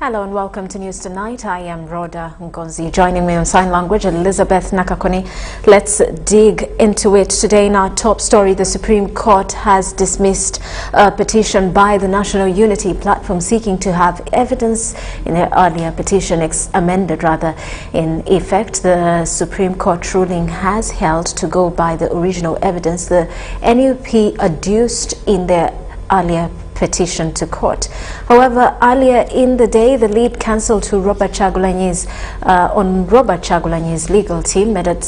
Hello and welcome to News Tonight. I am Rhoda Ngonzi. Joining me on sign language, Elizabeth Nakakoni. Let's dig into it today. In our top story, the Supreme Court has dismissed a petition by the National Unity Platform seeking to have evidence in their earlier petition amended in effect. The Supreme Court ruling has held to go by the original evidence the NUP adduced in their earlier petition to court. However, earlier in the day, the lead counsel to Robert Chagulanyi's legal team, Medet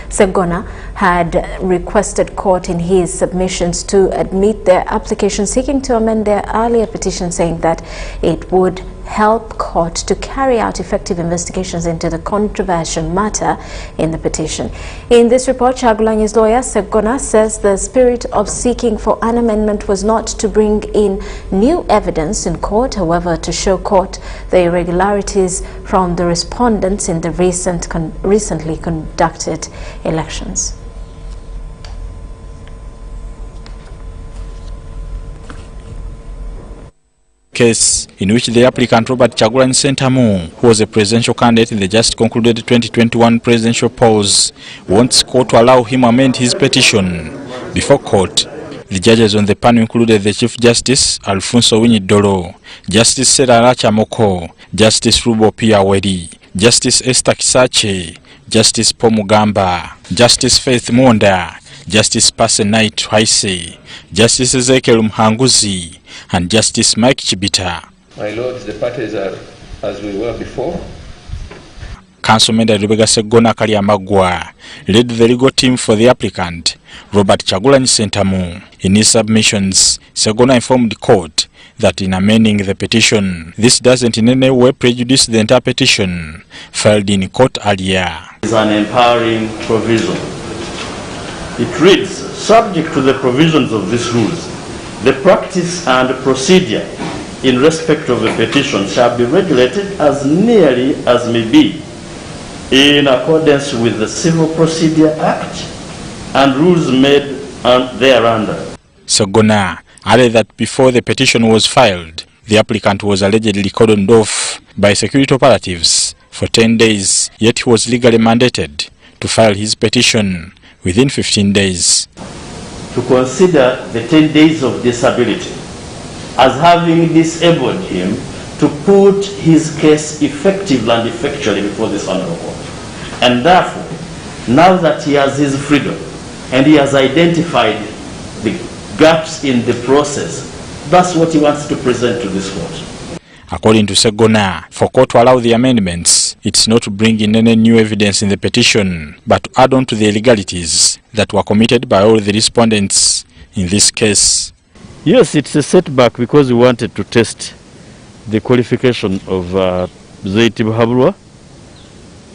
Segona, had requested court in his submissions to admit their application seeking to amend their earlier petition, saying that it would help court to carry out effective investigations into the controversial matter in the petition. In this report, Chagulanyi's lawyer, Segona, says the spirit of seeking for an amendment was not to bring in new evidence in court, however, to show court the irregularities from the respondents in the recently conducted elections. Case in which the applicant Robert Chagulanyi Sentamu, who was a presidential candidate in the just concluded 2021 presidential polls, wants court to allow him amend his petition. Before court, the judges on the panel included the Chief Justice Alfonso Winyidoro, Justice Serara Chamoko, Justice Rubo Piaweri, Justice Esther Kisache, Justice Pomugamba, Justice Faith Monda, Justice Pasenait Haise, Justice Ezekiel Mhanguzi, and Justice Mike Chibita. My lords, the parties are as we were before. Councilman Rebecca Segona Kariamagwa led the legal team for the applicant, Robert Chagulanyi Sentamu. In his submissions, Segona informed the court that in amending the petition, this doesn't in any way prejudice the entire petition filed in court earlier. It's an empowering provision. It reads, subject to the provisions of these rules, the practice and procedure in respect of a petition shall be regulated as nearly as may be in accordance with the Civil Procedure Act and rules made thereunder. Segona added that before the petition was filed, the applicant was allegedly cordoned off by security operatives for 10 days, yet he was legally mandated to file his petition within 15 days. To consider the 10 days of disability as having disabled him to put his case effectively and effectually before this honorable court. And therefore, now that he has his freedom and he has identified the gaps in the process, that's what he wants to present to this court. According to Segona, for court to allow the amendments, it's not to bring in any new evidence in the petition, but to add on to the illegalities that were committed by all the respondents in this case. Yes, it's a setback because we wanted to test the qualification of Zaidi Buhabulwa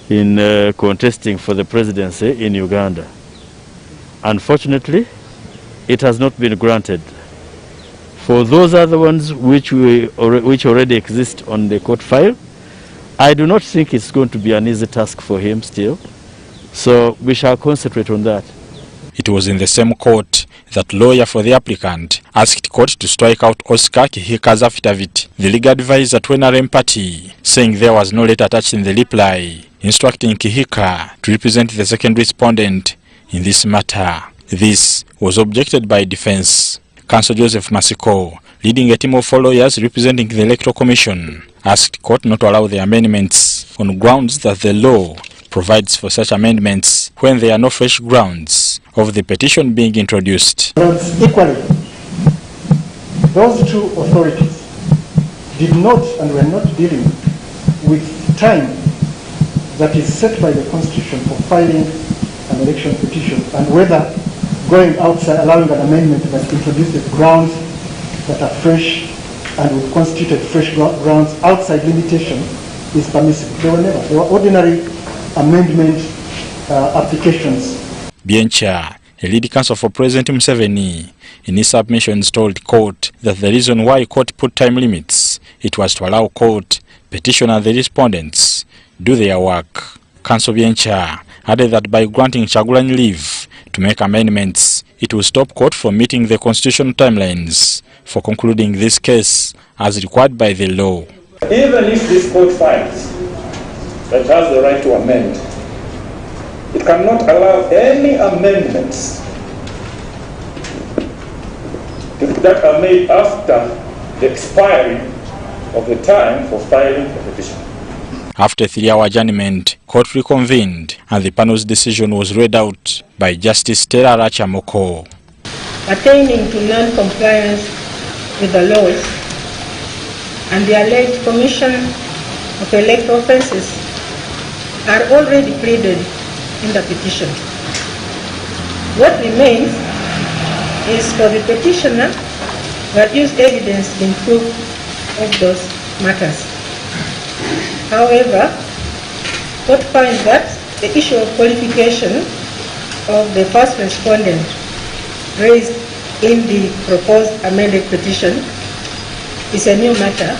in contesting for the presidency in Uganda. Unfortunately, it has not been granted. For those other ones which already exist on the court file, I do not think it's going to be an easy task for him still. So we shall concentrate on that. It was in the same court that lawyer for the applicant asked court to strike out Oscar Kihika's affidavit, the legal advisor to NRM party, saying there was no letter attached in the reply, instructing Kihika to represent the second respondent in this matter. This was objected by defense. Counsel Joseph Masiko, leading a team of 4 lawyers representing the Electoral Commission, asked court not to allow the amendments on grounds that the law provides for such amendments when there are no fresh grounds of the petition being introduced. Equally, those two authorities did not and were not dealing with time that is set by the Constitution for filing an election petition, and whether going outside, allowing an amendment that introduces grounds that are fresh and would constitute fresh grounds outside limitation is permissible. They were ordinary amendment applications. Biencha, a lead counsel for President Museveni, in his submissions told court that the reason why court put time limits, it was to allow court, petitioner and the respondents do their work. Counsel Biencha added that by granting Chagulanyi leave to make amendments, it will stop court from meeting the constitutional timelines for concluding this case as required by the law. Even if this court finds that it has the right to amend, it cannot allow any amendments that are made after the expiry of the time for filing a petition. After a 3-hour adjournment, court reconvened and the panel's decision was read out by Justice Stella Rachamoko. Pertaining to non-compliance with the laws and the alleged commission of electoral offences are already pleaded in the petition. What remains is for the petitioner to adduce evidence in proof of those matters. However, court finds that the issue of qualification of the first respondent raised in the proposed amended petition is a new matter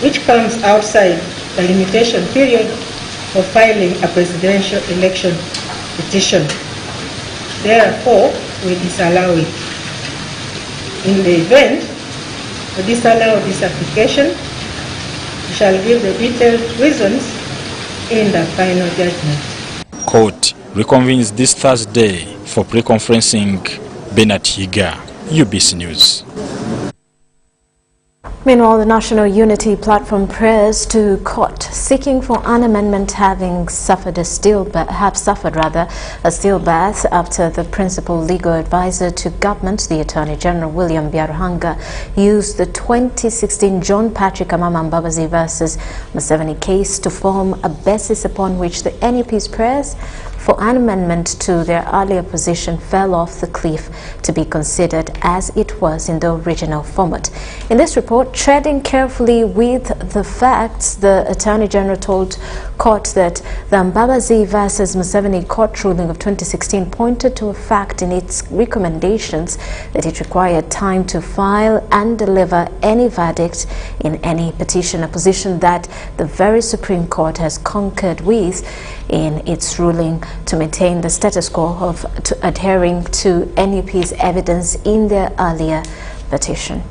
which comes outside the limitation period for filing a presidential election petition. Therefore, we disallow it. In the event we disallow this application, we shall give the detailed reasons in the final judgment. Court reconvenes this Thursday for pre-conferencing. Bernard Higa, UBC News. Meanwhile, the National Unity Platform prayers to court seeking for an amendment have suffered a stillbirth after the principal legal advisor to government, the Attorney General William Byarhanga, used the 2016 John Patrick Amama Mbabazi versus Museveni case to form a basis upon which the NUP's prayers for an amendment to their earlier position fell off the cliff to be considered as it was in the original format. In this report, treading carefully with the facts, the Attorney General told court that the Mbabazi versus Museveni court ruling of 2016 pointed to a fact in its recommendations that it required time to file and deliver any verdict in any petition, a position that the very Supreme Court has concurred with in its ruling to maintain the status quo of adhering to NUP's evidence in their earlier petition.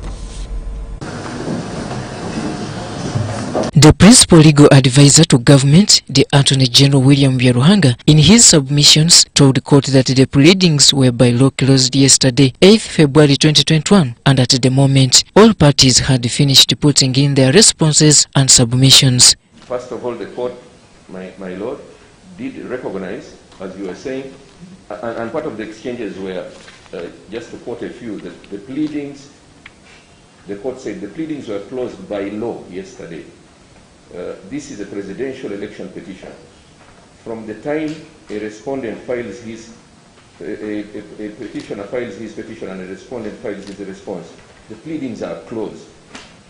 The principal legal advisor to government, the Attorney General William Byarhanga, in his submissions told the court that the pleadings were by law closed yesterday, 8th February 2021, and at the moment, all parties had finished putting in their responses and submissions. First of all, the court, my lord, did recognize, as you were saying, and part of the exchanges were, just to quote a few, that the pleadings, the court said the pleadings were closed by law yesterday. This is a presidential election petition. From the time a respondent files his, a petitioner files his petition and a respondent files his response, the pleadings are closed.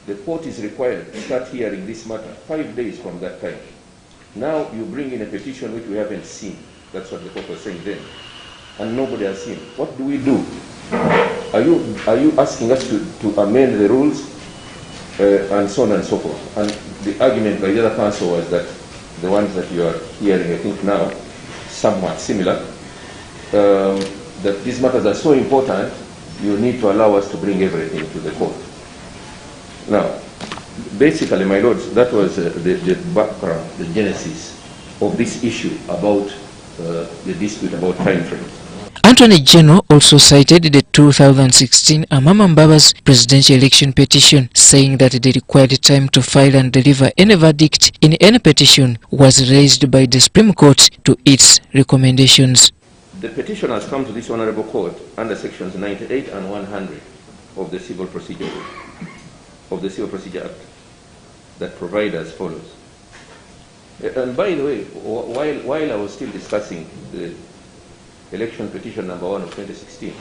The court is required to start hearing this matter 5 days from that time. Now you bring in a petition which we haven't seen. That's what the court was saying then. And nobody has seen. What do we do? Are you asking us to amend the rules and so on and so forth? And the argument by the other counsel was that the ones that you are hearing, I think now, somewhat similar, that these matters are so important, you need to allow us to bring everything to the court. Now, basically, my lords, that was the background, the genesis of this issue about the dispute about time frame. Attorney General also cited the 2016 Amama Mbaba's presidential election petition, saying that the required time to file and deliver any verdict in any petition was raised by the Supreme Court to its recommendations. The petition has come to this Honorable Court under sections 98 and 100 of the Civil Procedure Act that provide as follows. And by the way, while I was still discussing the election petition number 1 of 2016,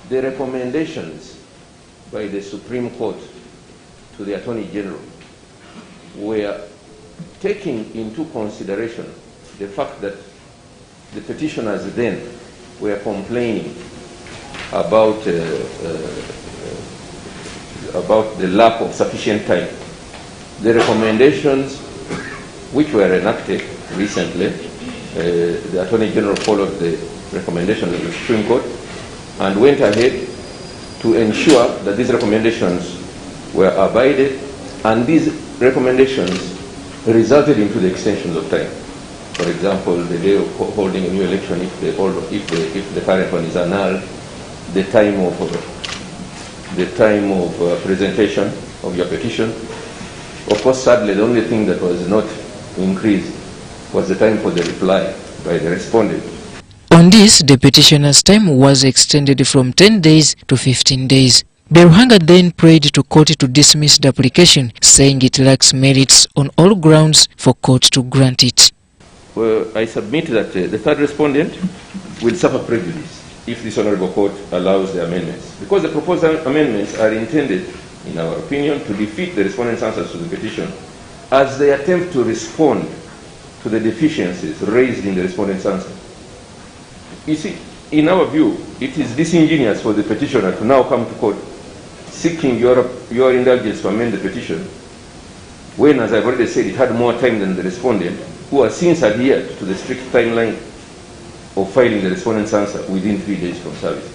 the recommendations by the Supreme Court to the Attorney General were taking into consideration the fact that the petitioners then were complaining about the lack of sufficient time. The recommendations which were enacted recently, the Attorney General followed the recommendation of the Supreme Court and went ahead to ensure that these recommendations were abided, and these recommendations resulted into the extensions of time. For example, the day of holding a new election, if the current one is annulled, the time of presentation of your petition. Of course, sadly, the only thing that was not increased was the time for the reply by the respondent. On this, the petitioner's time was extended from 10 days to 15 days. Beruhanga then prayed to court to dismiss the application, saying it lacks merits on all grounds for court to grant it. Well, I submit that the third respondent will suffer prejudice if this honorable court allows the amendments, because the proposed amendments are intended, in our opinion, to defeat the respondent's answers to the petition as they attempt to respond to the deficiencies raised in the respondent's answer. You see, in our view, it is disingenuous for the petitioner to now come to court seeking your indulgence to amend the petition, when, as I've already said, it had more time than the respondent, who has since adhered to the strict timeline of filing the respondent's answer within 3 days from service.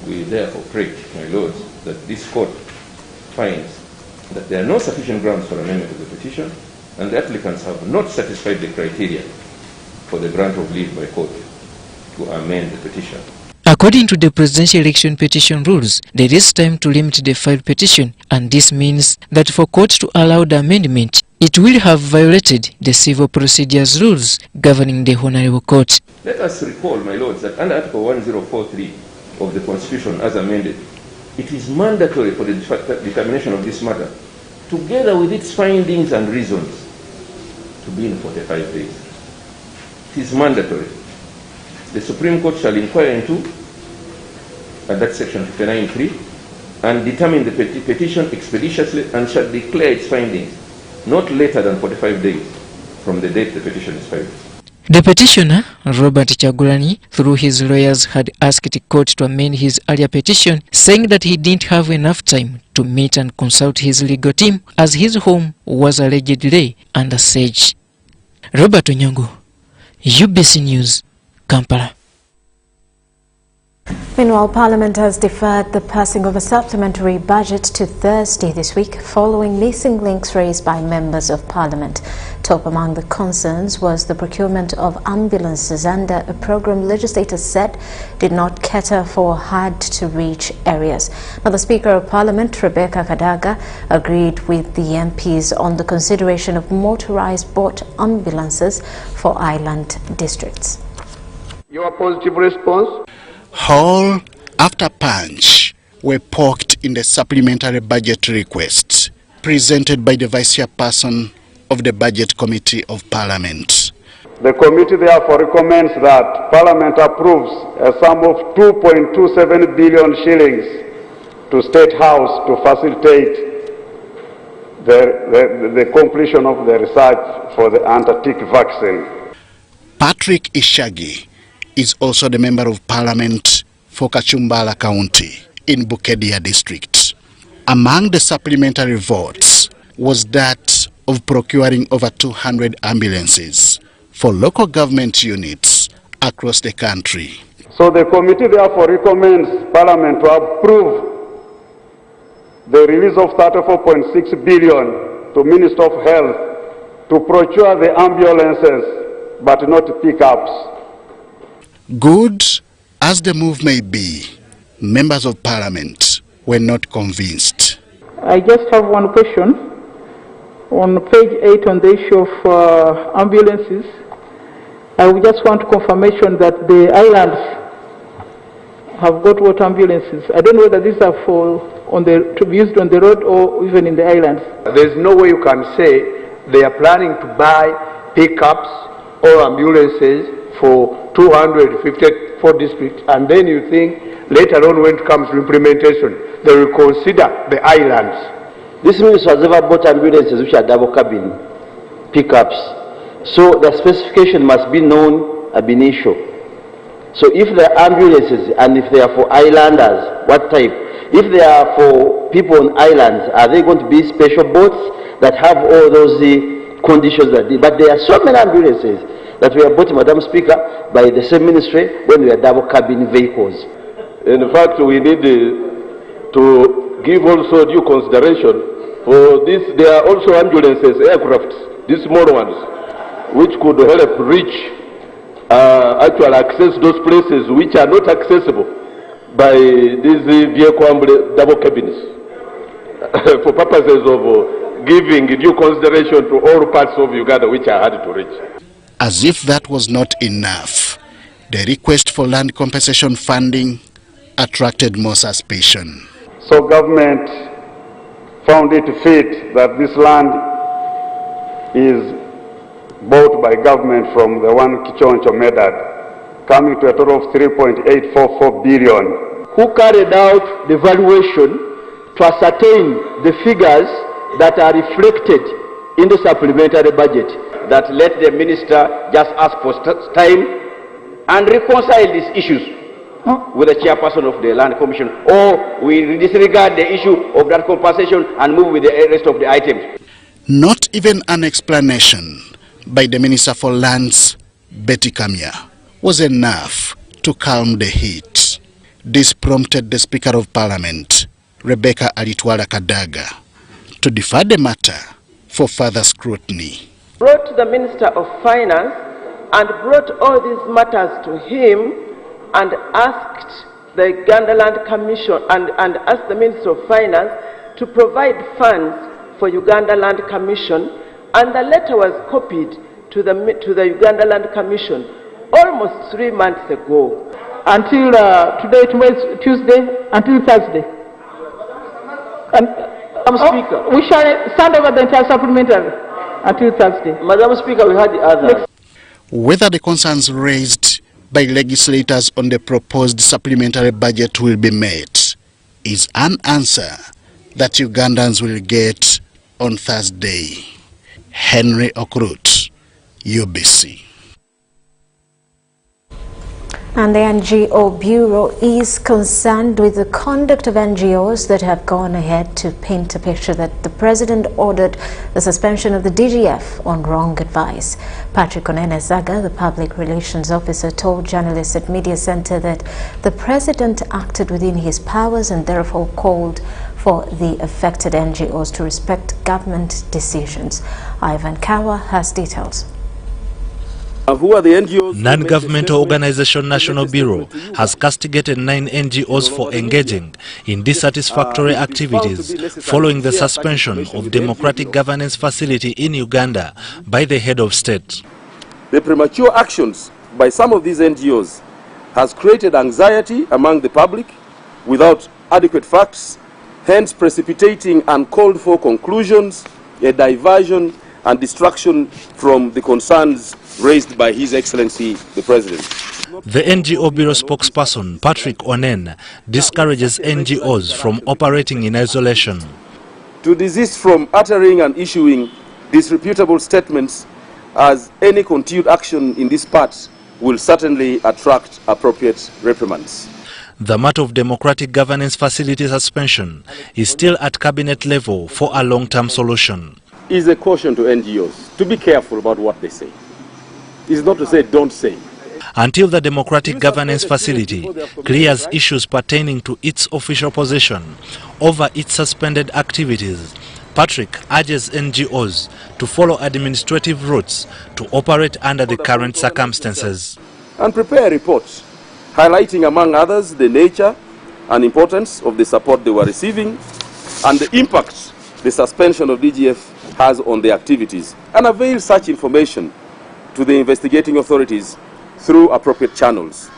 We therefore pray, my lords, that this court finds that there are no sufficient grounds for amendment of the petition, and the applicants have not satisfied the criteria for the grant of leave by court to amend the petition. According to the presidential election petition rules, there is time to limit the filed petition, and this means that for court to allow the amendment, it will have violated the civil procedures rules governing the honorable court. Let us recall, my lords, that under Article 1043 of the Constitution as amended, it is mandatory for the determination of this matter, together with its findings and reasons, to be in 45 days. It is mandatory. The Supreme Court shall inquire into, and that's section 59(3), and determine the petition expeditiously and shall declare its findings not later than 45 days from the date the petition is filed. The petitioner, Robert Chagulani, through his lawyers, had asked the court to amend his earlier petition, saying that he didn't have enough time to meet and consult his legal team, as his home was allegedly under siege. Robert Onyango, UBC News, Kampala. Meanwhile, Parliament has deferred the passing of a supplementary budget to Thursday this week following missing links raised by members of Parliament. Top among the concerns was the procurement of ambulances under a program legislators said did not cater for hard-to-reach areas. Now, the Speaker of Parliament, Rebecca Kadaga, agreed with the MPs on the consideration of motorized boat ambulances for island districts. Your positive response? Hole after punch were poked in the supplementary budget requests presented by the Vice Chairperson of the Budget Committee of Parliament. The committee therefore recommends that Parliament approves a sum of 2.27 billion shillings to State House to facilitate the completion of the research for the anti-tick vaccine. Patrick Ishagi is also the Member of Parliament for Kachumbala County in Bukedia District. Among the supplementary votes was that of procuring over 200 ambulances for local government units across the country. So the committee therefore recommends Parliament to approve the release of 34.6 billion to Minister of Health to procure the ambulances but not pickups. Good as the move may be, members of Parliament were not convinced. I just have one question. On page 8 on the issue of ambulances, I would just want confirmation that the islands have got what ambulances. I don't know whether these are to be used on the road or even in the islands. There's no way you can say they are planning to buy pickups or ambulances for 254 districts, and then you think later on when it comes to implementation, they will consider the islands. This ministry has ever bought ambulances which are double cabin pickups. So the specification must be known ab initio. So if they are ambulances and if they are for islanders, what type? If they are for people on islands, are they going to be special boats that have all those conditions that but there are so many ambulances that we are bought, Madam Speaker, by the same ministry when we are double cabin vehicles. In fact, we need to give also due consideration For this, there are also ambulances, aircrafts, these small ones, which could help reach actually access those places which are not accessible by these vehicle double cabins for purposes of giving due consideration to all parts of Uganda which are hard to reach. As if that was not enough, the request for land compensation funding attracted more suspicion. So government found it fit that this land is bought by government from the one Kichoncho Medad, coming to a total of 3.844 billion. Who carried out the valuation to ascertain the figures that are reflected in the supplementary budget? That let the minister just ask for time and reconcile these issues with the chairperson of the land commission, or we disregard the issue of that compensation and move with the rest of the items. Not even an explanation by the Minister for Lands, Betty Kamya, was enough to calm the heat. This prompted the Speaker of Parliament, Rebecca Alitwala Kadaga, to defer the matter for further scrutiny. Brought to the Minister of Finance and brought all these matters to him and asked the Uganda Land Commission and asked the Minister of Finance to provide funds for Uganda Land Commission, and the letter was copied to the Uganda Land Commission almost 3 months ago. Until today, tomorrow, Tuesday, until Thursday. And, Madam Speaker, we shall send over the entire supplementary until Thursday. Madam Speaker, we had the other. Whether the concerns raised by legislators on the proposed supplementary budget will be met is an answer that Ugandans will get on Thursday. Henry Okrut, UBC. And the NGO Bureau is concerned with the conduct of NGOs that have gone ahead to paint a picture that the president ordered the suspension of the DGF on wrong advice. Patrick Onene-Zaga, the public relations officer, told journalists at Media Center that the president acted within his powers and therefore called for the affected NGOs to respect government decisions. Ivan Kawa has details. Who are the NGOs? Non-governmental organization National Bureau has castigated 9 NGOs for engaging in dissatisfactory activities following the suspension of democratic governance facility in Uganda by the head of state. The premature actions by some of these NGOs has created anxiety among the public without adequate facts, hence precipitating uncalled for conclusions, a diversion and distraction from the concerns raised by His Excellency the President. The NGO Bureau spokesperson, Patrick Onen, discourages NGOs from operating in isolation. To desist from uttering and issuing disreputable statements, as any continued action in this part will certainly attract appropriate reprimands. The matter of democratic governance facility suspension is still at cabinet level for a long-term solution. Is a caution to NGOs to be careful about what they say. It's not to say don't say. Until the democratic governance facility clears issues pertaining to its official position over its suspended activities, Patrick urges NGOs to follow administrative routes to operate under the current circumstances. And prepare a report highlighting, among others, the nature and importance of the support they were receiving and the impact the suspension of DGF has on their activities, and avail such information to the investigating authorities through appropriate channels.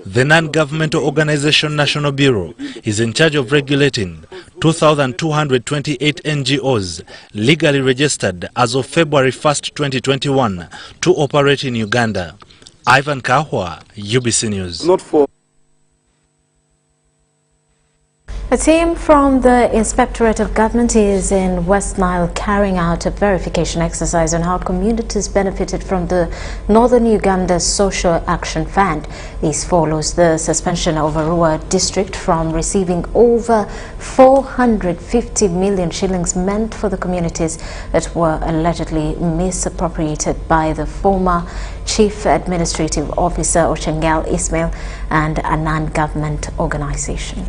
The non-governmental organization National Bureau is in charge of regulating 2,228 NGOs legally registered as of February 1st, 2021 to operate in Uganda. Ivan Kahwa, UBC News. Not for A team from the Inspectorate of Government is in West Nile carrying out a verification exercise on how communities benefited from the Northern Uganda Social Action Fund. This follows the suspension of Arua district from receiving over 450 million shillings meant for the communities that were allegedly misappropriated by the former Chief Administrative Officer Ochengel Ismail and a non-government organization.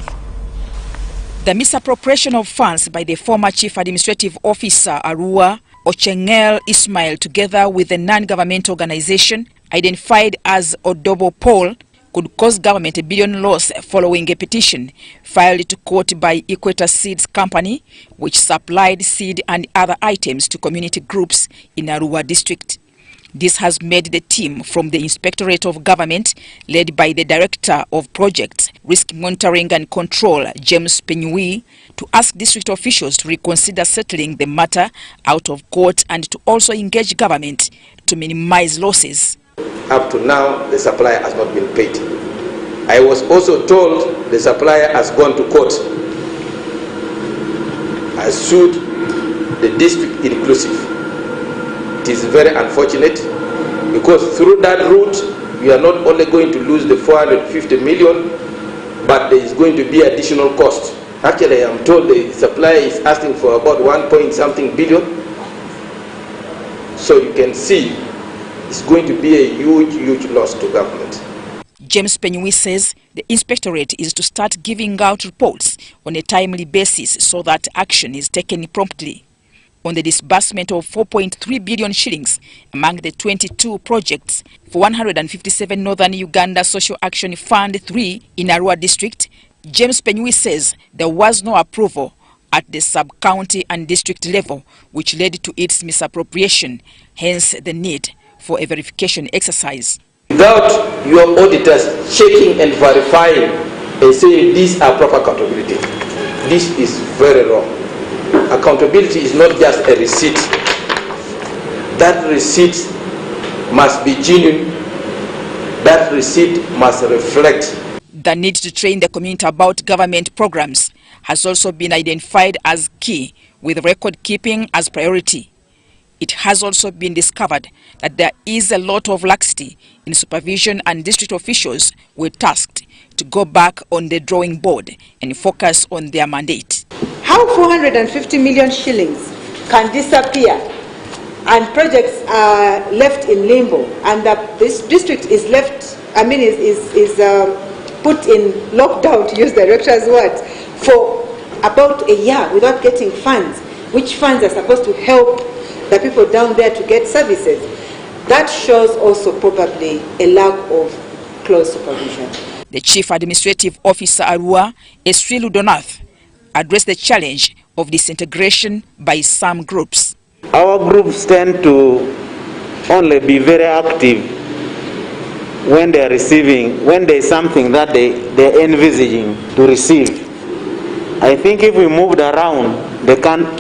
The misappropriation of funds by the former Chief Administrative Officer Arua, Ochengel Ismail, together with the non-government organization identified as Odobo Paul, could cause government $1 billion loss following a petition filed to court by Equator Seeds Company, which supplied seed and other items to community groups in Arua district. This has made the team from the Inspectorate of Government, led by the Director of Projects, Risk Monitoring and Control, James Penyui, to ask district officials to reconsider settling the matter out of court and to also engage government to minimize losses. Up to now, the supplier has not been paid. I was also told the supplier has gone to court, has sued the district inclusive. It is very unfortunate because through that route, we are not only going to lose the 450 million, but there is going to be additional cost. Actually, I'm told the supplier is asking for about 1.something billion. So you can see it's going to be a huge loss to government. James Penyui says the inspectorate is to start giving out reports on a timely basis so that action is taken promptly. On the disbursement of 4.3 billion shillings among the 22 projects for 157 Northern Uganda Social Action Fund 3 in Arua district, James Penyui says there was no approval at the sub-county and district level, which led to its misappropriation, hence the need for a verification exercise. Without your auditors checking and verifying and saying these are proper accountability, this is very wrong. Accountability is not just a receipt. That receipt must be genuine. That receipt must reflect. The need to train the community about government programs has also been identified as key, with record keeping as priority. It has also been discovered that there is a lot of laxity in supervision, and district officials were tasked to go back on the drawing board and focus on their mandate. How 450 million shillings can disappear and projects are left in limbo, and that this district is left, is put in lockdown, to use the director's words, for about a year without getting funds, which funds are supposed to help the people down there to get services. That shows also probably a lack of close supervision. The Chief Administrative Officer Arua, Esri Ludonath, addressed the challenge of disintegration by some groups. Our groups tend to only be very active when they are receiving, when there is something that they're envisaging to receive. I think if we moved around the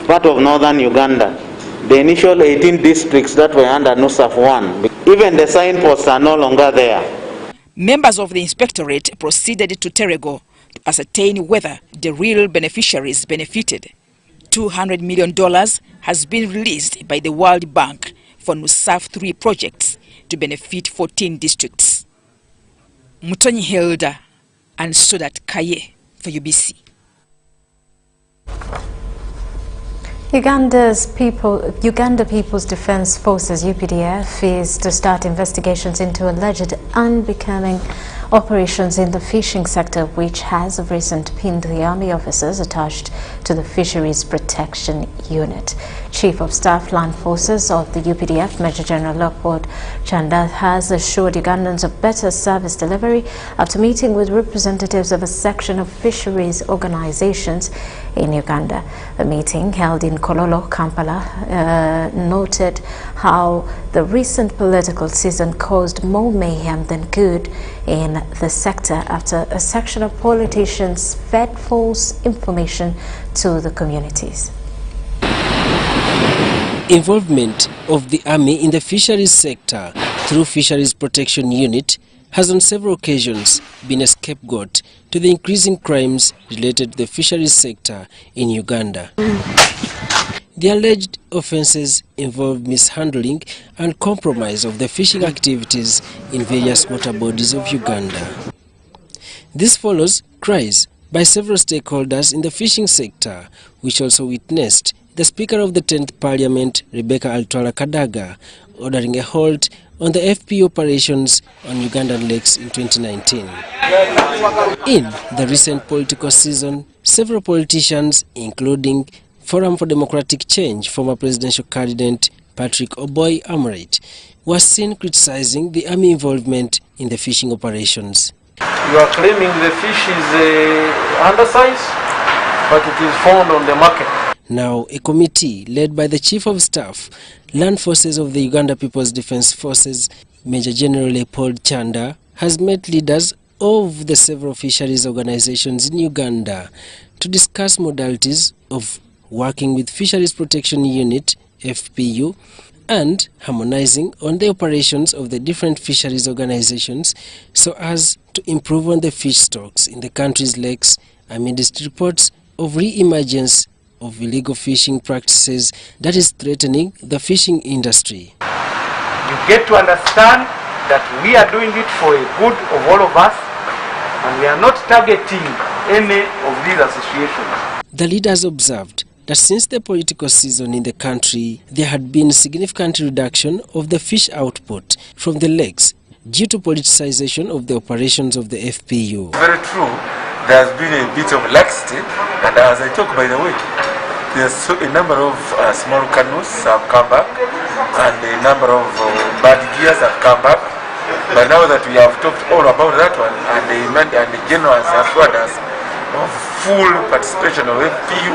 part of northern Uganda, the initial 18 districts that were under NUSAF 1, even the signposts are no longer there. Members of the inspectorate proceeded to Terego to ascertain whether the real beneficiaries benefited. $200 million has been released by the World Bank for NUSAF 3 projects to benefit 14 districts. Mutonyi Hilda and Sudat Kaye for UBC. Uganda People's Defense Forces UPDF is to start investigations into alleged unbecoming operations in the fishing sector, which has of recent pinned the army officers attached to the Fisheries Protection Unit. Chief of Staff Land Forces of the UPDF, Major General Lockwood Chanda, has assured Ugandans of better service delivery after meeting with representatives of a section of fisheries organizations in Uganda. The meeting, held in Kololo, Kampala, noted how the recent political season caused more mayhem than good in the sector after a section of politicians fed false information to the communities. Involvement of the army in the fisheries sector through Fisheries Protection Unit has on several occasions been a scapegoat to the increasing crimes related to the fisheries sector in Uganda. The alleged offences involve mishandling and compromise of the fishing activities in various water bodies of Uganda. This follows cries by several stakeholders in the fishing sector, which also witnessed the Speaker of the 10th Parliament, Rebecca Altwala Kadaga, ordering a halt on the FP operations on Ugandan lakes in 2019. In the recent political season, several politicians, including Forum for Democratic Change former presidential candidate Patrick Oboy Amrit, were seen criticizing the army involvement in the fishing operations. You are claiming the fish is undersized, but it is found on the market. Now, a committee led by the Chief of Staff, Land Forces of the Uganda People's Defence Forces, Major General Leopold Chanda, has met leaders of the several fisheries organizations in Uganda to discuss modalities of working with Fisheries Protection Unit, FPU, and harmonizing on the operations of the different fisheries organizations so as to improve on the fish stocks in the country's lakes amidst reports of re-emergence of illegal fishing practices that is threatening the fishing industry. You get to understand that we are doing it for the good of all of us, and we are not targeting any of these associations. The leaders observed that since the political season in the country, there had been a significant reduction of the fish output from the lakes due to politicization of the operations of the FPU. Very true, there has been a bit of laxity, and as I talk, by the way, there's a number of small canoes have come back, and a number of bad gears have come back. But now that we have talked all about that one, and the general has assured us of full participation of FPU,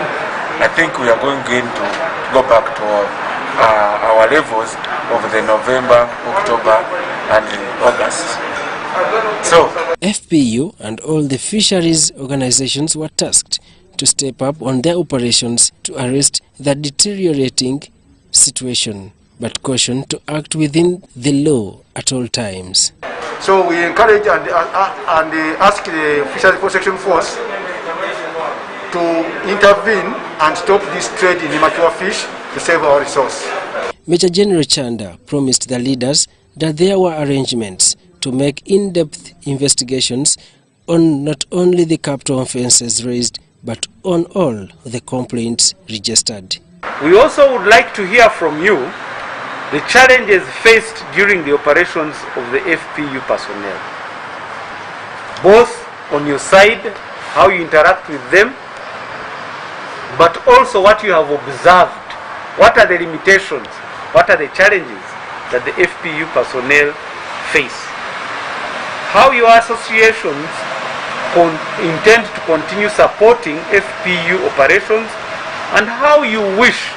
I think we are going to go back to our levels of the November, October, and August. So, FPU and all the fisheries organizations were tasked to step up on their operations to arrest the deteriorating situation, but cautioned to act within the law at all times. So we encourage and ask the Fisheries Protection Force to intervene and stop this trade in immature fish to save our resource. Major General Chanda promised the leaders that there were arrangements to make in-depth investigations on not only the capital offences raised, but on all the complaints registered. We also would like to hear from you the challenges faced during the operations of the FPU personnel, both on your side, how you interact with them, but also what you have observed. What are the limitations? What are the challenges that the FPU personnel face? How your associations intend to continue supporting FPU operations, and how you wish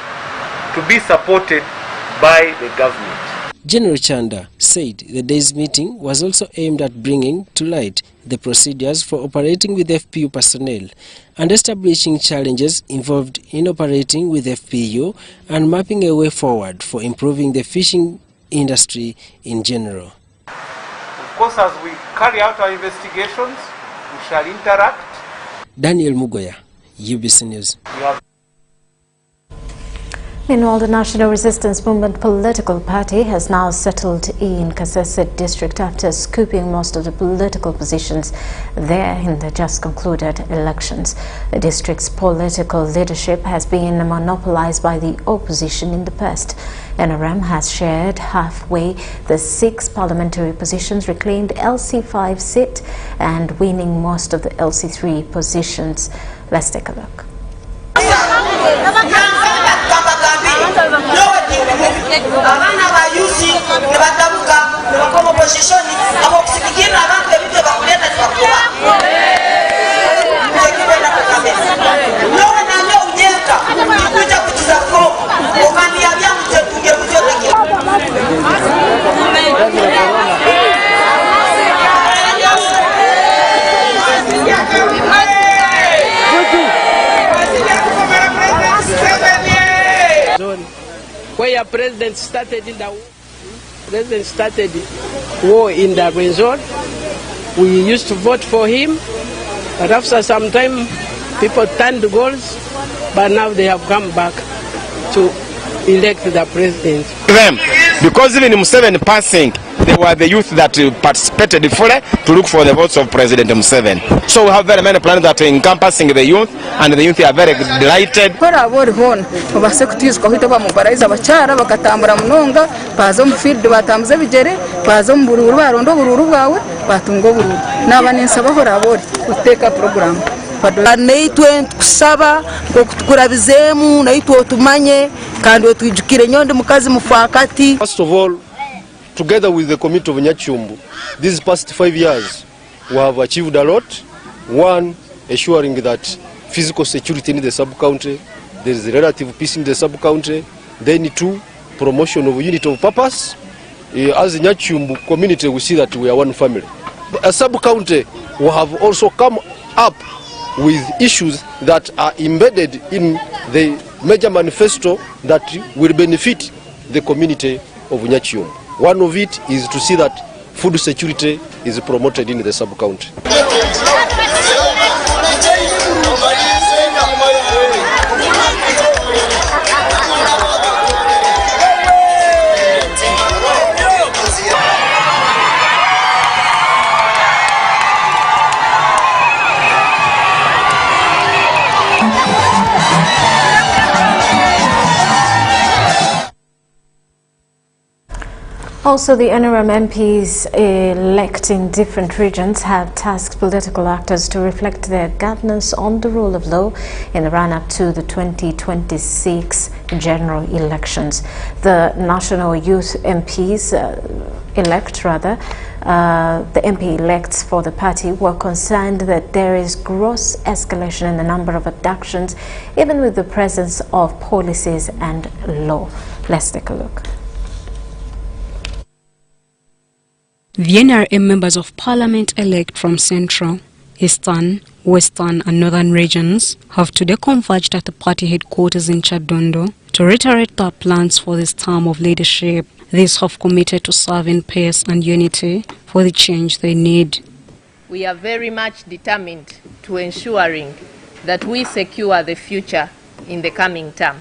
to be supported by the government. General Chanda said the day's meeting was also aimed at bringing to light the procedures for operating with FPU personnel and establishing challenges involved in operating with FPU and mapping a way forward for improving the fishing industry in general. Of course, as we carry out our investigations, we shall interact. Daniel Mugoya, UBC News. Meanwhile, the National Resistance Movement political party has now settled in Kasese district after scooping most of the political positions there in the just concluded elections. The district's political leadership has been monopolized by the opposition in the past. NRM has shared halfway the 6 parliamentary positions, reclaimed LC5 seat and winning most of the LC3 positions. Let's take a look. Where President started war in the resort, we used to vote for him, but after some time people turned goals, but now they have come back to elect the president. Because even in Museveni passing, they were the youth that participated fully to look for the votes of President Museveni. So we have very many plans that are encompassing the youth, and the youth are very delighted. empadwa naitwe kusaba okutukurabizeemu naitwe otumanye kandi otwijukire nyondi mukazi mufakati. First of all, together with the community of Nyachumbu, these past 5 years we have achieved a lot. One, assuring that physical security in the sub-country, there is relative peace in the sub-country. Then two, promotion of unity of purpose. As in Nyachumbu community, we see that we are one family. A sub-country will have also come up with issues that are embedded in the major manifesto that will benefit the community of Nyachumbu. One of it is to see that food security is promoted in the sub-country. Also, the NRM MPs elect in different regions have tasked political actors to reflect their governance on the rule of law in the run-up to the 2026 general elections. The National Youth MPs the MP elects for the party were concerned that there is gross escalation in the number of abductions, even with the presence of policies and law. Let's take a look. The NRM members of parliament elect from Central, Eastern, Western and Northern regions have today converged at the party headquarters in Chadondo to reiterate their plans for this term of leadership. These have committed to serving peace and unity for the change they need. We are very much determined to ensuring that we secure the future in the coming term.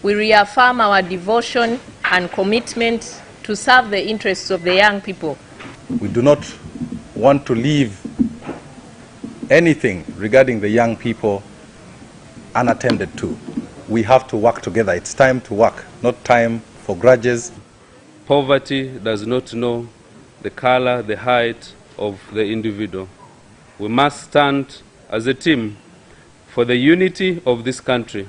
We reaffirm our devotion and commitment to serve the interests of the young people. We do not want to leave anything regarding the young people unattended to. We have to work together. It's time to work, not time for grudges. Poverty does not know the color, the height of the individual. We must stand as a team for the unity of this country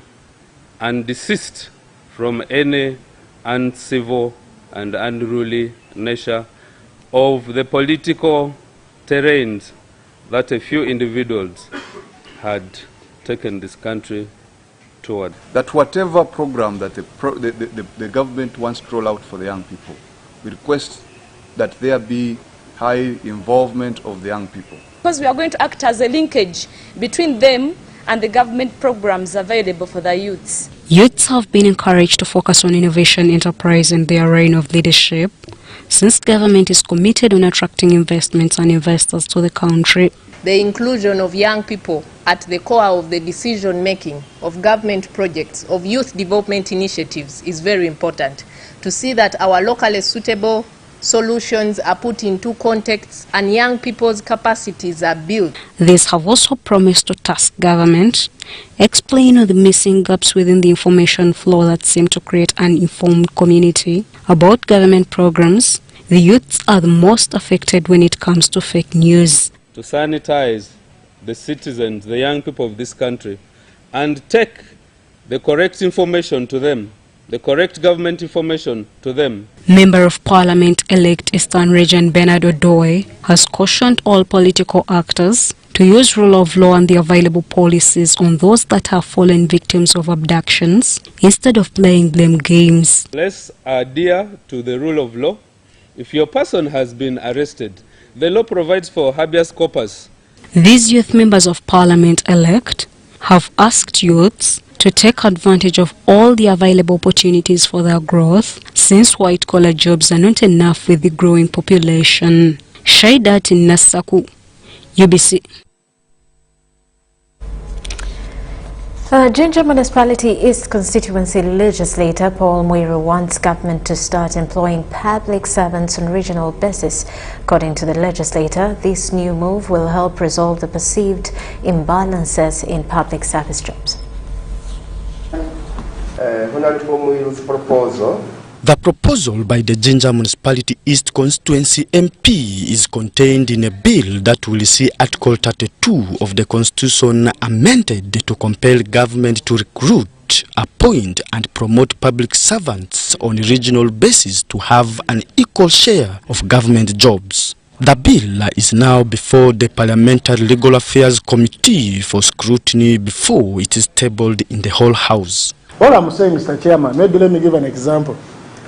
and desist from any uncivil and unruly nature of the political terrains that a few individuals had taken this country toward. That whatever program that the government wants to roll out for the young people, we request that there be high involvement of the young people. Because we are going to act as a linkage between them and the government programs available for the youths. Youths have been encouraged to focus on innovation, enterprise and their reign of leadership, since government is committed on attracting investments and investors to the country. The inclusion of young people at the core of the decision-making of government projects, of youth development initiatives is very important to see that our locally suitable solutions are put into context and young people's capacities are built. These have also promised to task government, explain the missing gaps within the information flow that seem to create an informed community about government programs. The youths are the most affected when it comes to fake news. To sanitize the citizens, the young people of this country, and take the correct information to them, the correct government information to them. Member of Parliament-elect Eastern Region Bernard Odoe has cautioned all political actors to use rule of law and the available policies on those that have fallen victims of abductions instead of playing blame games. Let's adhere to the rule of law. If your person has been arrested, the law provides for habeas corpus. These youth members of Parliament-elect have asked youths to take advantage of all the available opportunities for their growth, since white-collar jobs are not enough with the growing population. Shaidat Nasaku, UBC. Jinja Municipality East Constituency Legislator Paul Mwiru wants government to start employing public servants on regional basis. According to the legislator, this new move will help resolve the perceived imbalances in public service jobs. Honorable Mwiru's proposal The proposal by the Jinja Municipality East Constituency MP is contained in a bill that will see Article 32 of the Constitution amended to compel government to recruit, appoint and promote public servants on a regional basis to have an equal share of government jobs. The bill is now before the Parliamentary Legal Affairs Committee for scrutiny before it is tabled in the whole House. All I'm saying, Mr. Chairman, maybe let me give an example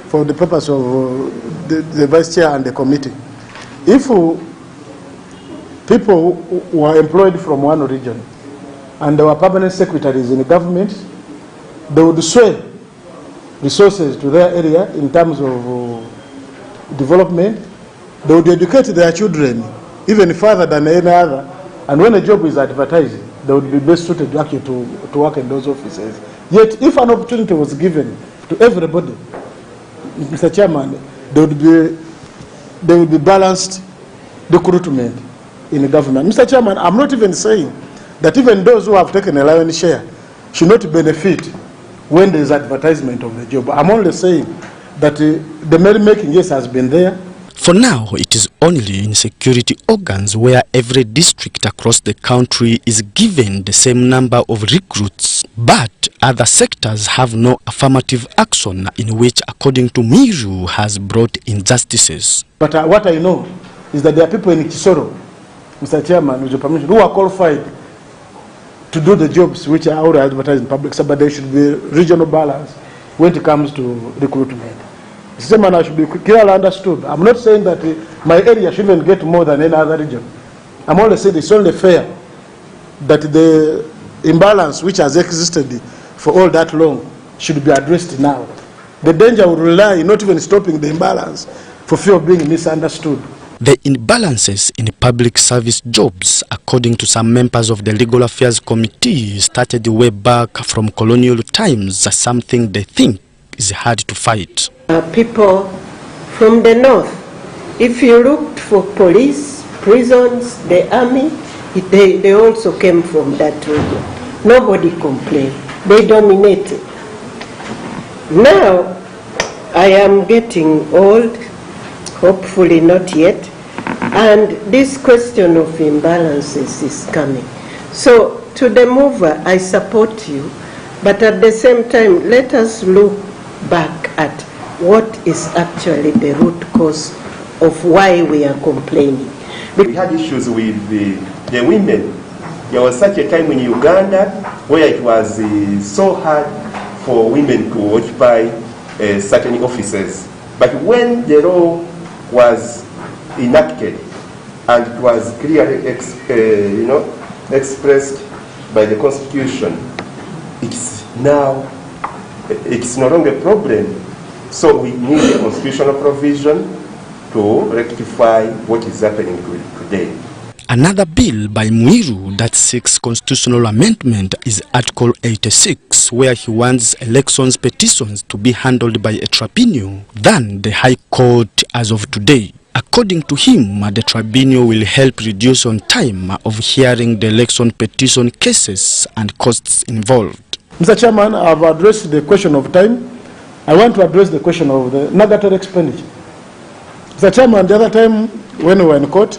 for the purpose of the Vice Chair and the committee. If people were employed from one region and there were permanent secretaries in the government, they would sway resources to their area in terms of development. They would educate their children even further than any other, and when a job is advertised, they would be best suited actually to work in those offices. Yet if an opportunity was given to everybody, Mr. Chairman, there would be balanced recruitment in the government. Mr. Chairman, I'm not even saying that even those who have taken a lion's share should not benefit when there is advertisement of the job. I'm only saying that the merrymaking, yes, has been there. For now, it is only in security organs where every district across the country is given the same number of recruits, but other sectors have no affirmative action in which, according to Miru, has brought injustices. But what I know is that there are people in Kisoro, Mr. Chairman, with your permission, who are qualified to do the jobs which are already advertised in public, but there should be regional balance when it comes to recruitment. Mr. Chairman, I should be clearly understood. I'm not saying that my area shouldn't get more than any other region. I'm only saying it's only fair that the imbalance which has existed for all that long should be addressed now. The danger would lie not even stopping the imbalance for fear of being misunderstood. The imbalances in public service jobs, according to some members of the Legal Affairs Committee, started way back from colonial times as something they think is hard to fight. People from the north, if you looked for police, prisons, the army, they also came from that region. Nobody complained. They dominated. Now, I am getting old, hopefully not yet, and this question of imbalances is coming. So, to the mover, I support you, but at the same time, let us look back at what is actually the root cause of why we are complaining. We had issues with the women. There was such a time in Uganda where it was so hard for women to occupy certain offices. But when the law was enacted and it was clearly expressed by the Constitution, it's no longer a problem. So we need a constitutional provision to rectify what is happening today. Another bill by Mwiru that seeks constitutional amendment is Article 86, where he wants elections petitions to be handled by a tribunal than the High Court as of today. According to him, the tribunal will help reduce on time of hearing the election petition cases and costs involved. Mr. Chairman, I have addressed the question of time. I want to address the question of the negatory expenditure. Mr. Chairman, the other time when we were in court,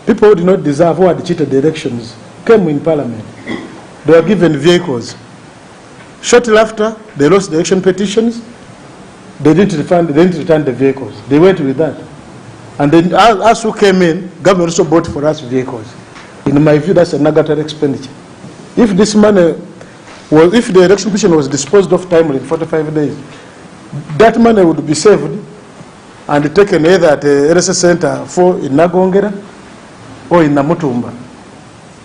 people who did not deserve, who had cheated the elections, came in Parliament. They were given vehicles. Shortly after, they lost the election petitions. They didn't return the vehicles. They went with that. And then us who came in, government also bought for us vehicles. In my view, that's a negatory expenditure. If this money was, if the election petition was disposed of timely in 45 days, that money would be saved and taken either at the RSS Center for in Nagongera or in Namutumba.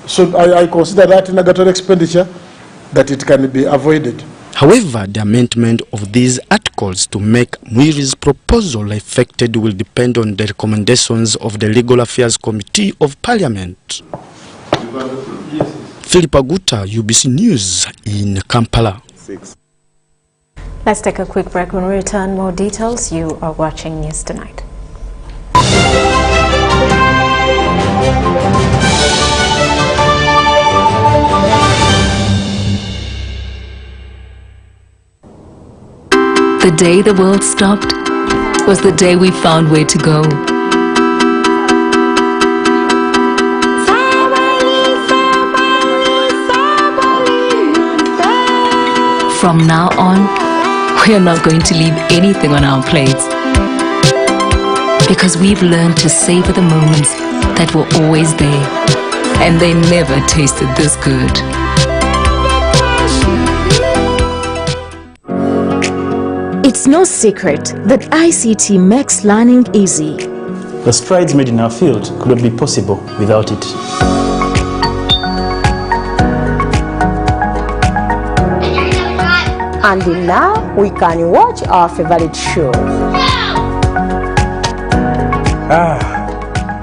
So I consider that negatory expenditure that it can be avoided. However, the amendment of these articles to make Mwiru's proposal effective will depend on the recommendations of the Legal Affairs Committee of Parliament. Philip Aguta, UBC News in Kampala. Let's take a quick break. When we return, more details. You are watching News Tonight. The The day the world stopped was the day we found where to go. From now on, we are not going to leave anything on our plates, because we've learned to savor the moments that were always there, and they never tasted this good. It's no secret that ICT makes learning easy. The strides made in our field could not be possible without it. And now we can watch our favorite show.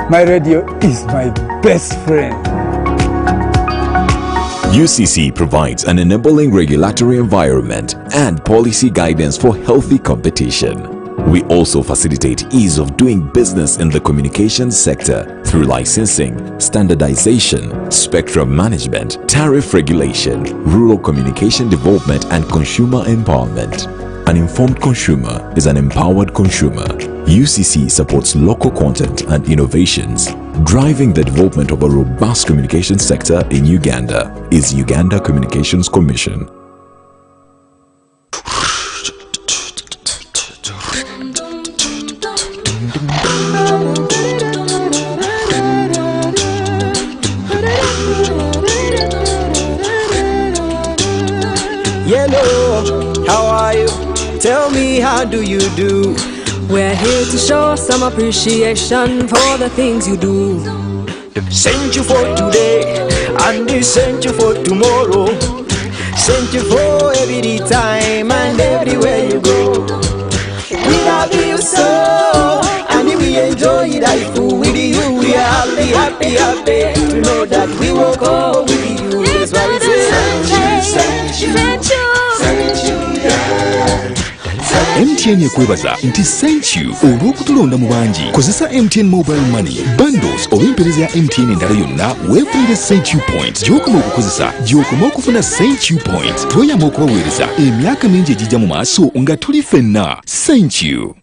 My radio is my best friend. UCC provides an enabling regulatory environment and policy guidance for healthy competition. We also facilitate ease of doing business in the communications sector through licensing, standardization, spectrum management, tariff regulation, rural communication development, and consumer empowerment. An informed consumer is an empowered consumer. UCC supports local content and innovations. Driving the development of a robust communication sector in Uganda is Uganda Communications Commission. Yellow, how are you? Tell me, how do you do? We're here to show some appreciation for the things you do. Sent you for today, and they sent you for tomorrow. Sent you for every time and everywhere you go. We love you so, and we enjoy life with you. We are happy, happy, happy to know that we will go with you. That's why we say thank you, thank you, thank you, yeah. MTN yakwebaza nti thank you olw'okutulonda mu bangi. Kozesa MTN mobile money bundles olw'empeereza ya MTN endala yonna weefunire thank you points gy'okoma okukozesa gy'okoma okufuna thank you points. Tweyama okubaweereza emyaka mingi egijja mu maaso nga tuli ffenna. Thank you.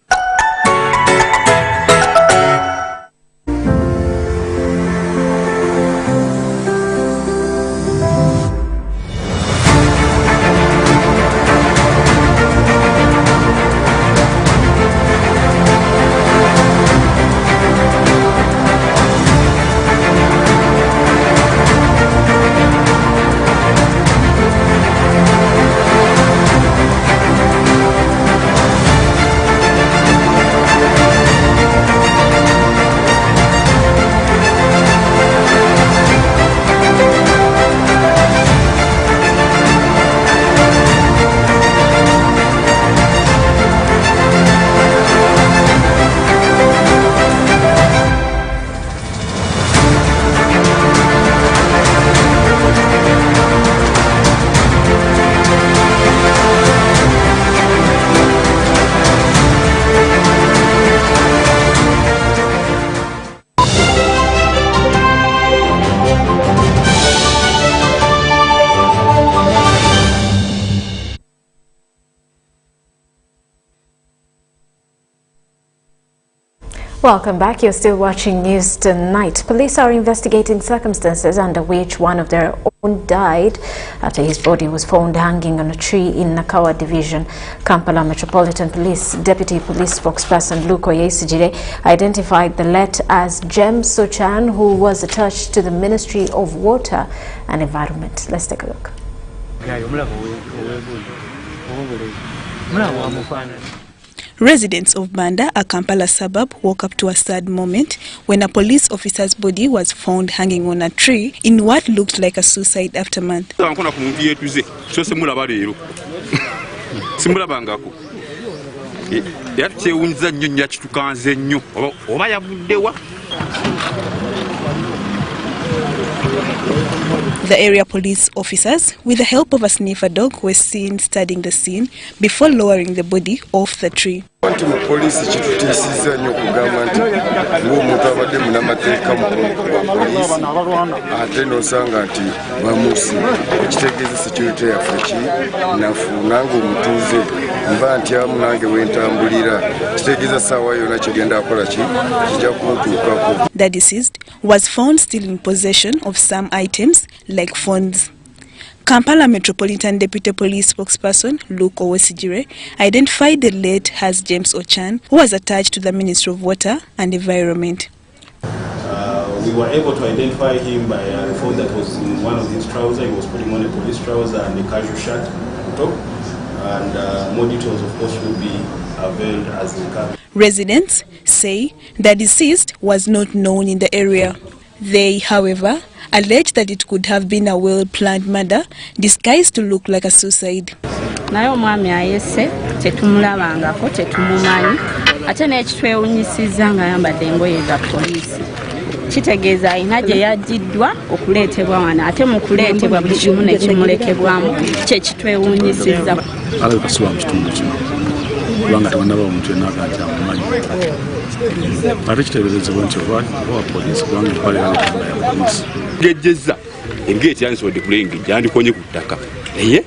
Welcome back. You're still watching News Tonight. Police are investigating circumstances under which one of their own died after his body was found hanging on a tree in Nakawa Division. Kampala Metropolitan Police Deputy Police Spokesperson Luke Oyesigire identified the late as Jem Sochan, who was attached to the Ministry of Water and Environment. Let's take a look. Residents of Banda, a Kampala suburb, woke up to a sad moment when a police officer's body was found hanging on a tree in what looked like a suicide aftermath. The area police officers, with the help of a sniffer dog, were seen studying the scene before lowering the body off the tree. Anti mu police kitutiisiza nnyo okugamba nti ng'omuntu abadde munnamateeka mukulu wa poliisi ate n'osanga nti bamusi ekitegeeza security yaffe kinafu nange omutuuze mba ntyamu nange wentambulira kitegeeza ssaawa yonna kigenda akola ki kijja kuntuukako. The deceased was found still in possession of some items like phones. Kampala Metropolitan Deputy Police spokesperson Luke Owesigire identified the late as James Ochan, who was attached to the Ministry of Water and Environment. We were able to identify him by the phone that was in one of his trousers. He was putting on a police trouser and a casual shirt on top. And more details, of course, will be availed as they come. Residents say the deceased was not known in the area. They, however, allege that it could have been a well-planned murder disguised to look like a suicide. Naye omwami ayese tetumulabangako tetumumanyi ate n'ekitwewunyisizza ng'ayambadde engoye za poliisi kitegeeza alina gye yaggiddwa okuleetebwa wano ate mu kuleetebwa buli kimu ne kimulekebwamu kye kitwewunyisizza. Alabika si wa mu kitundu kino kubanga tewannaba omuntu yenna aga nti amumanyi ate kiteeberezebwa nti oba poliisi kubanga empalira n'etamba ya poliisi ngejjezza engeeti yansobodde kulengejja yandikonye ku ttaka naye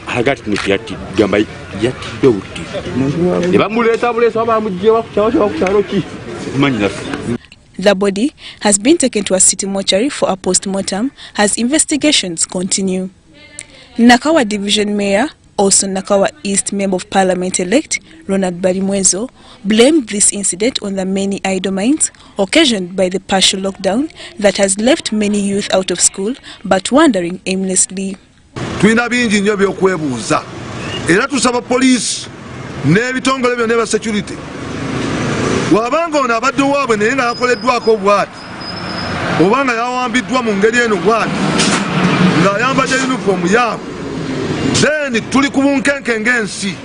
alaga ti kino kyeyattigamba yattidde obutti ne bamuleeta buleesi oba bamugjewa ku kyawo ku kyalo ki okumanyi naffe. The body has been taken to a city mortuary for a post-mortem as investigations continue. Nakawa Division Mayor, also Nakawa East Member of Parliament-elect Ronald Barimwezo, blamed this incident on the many idle minds occasioned by the partial lockdown that has left many youth out of school but wandering aimlessly. Tulina bingi nnyo by'okwebuuza era tusaba poliisi n'ebitongole byonna ebya security wabanga ono abadde waabwe naye ng'akoleddwako bw'ati oba nga yawambiddwa mu ngeri eno bw'ati ng'ayambadde yunifoomu yaabwe then tuli ku bunkenke ng'ensi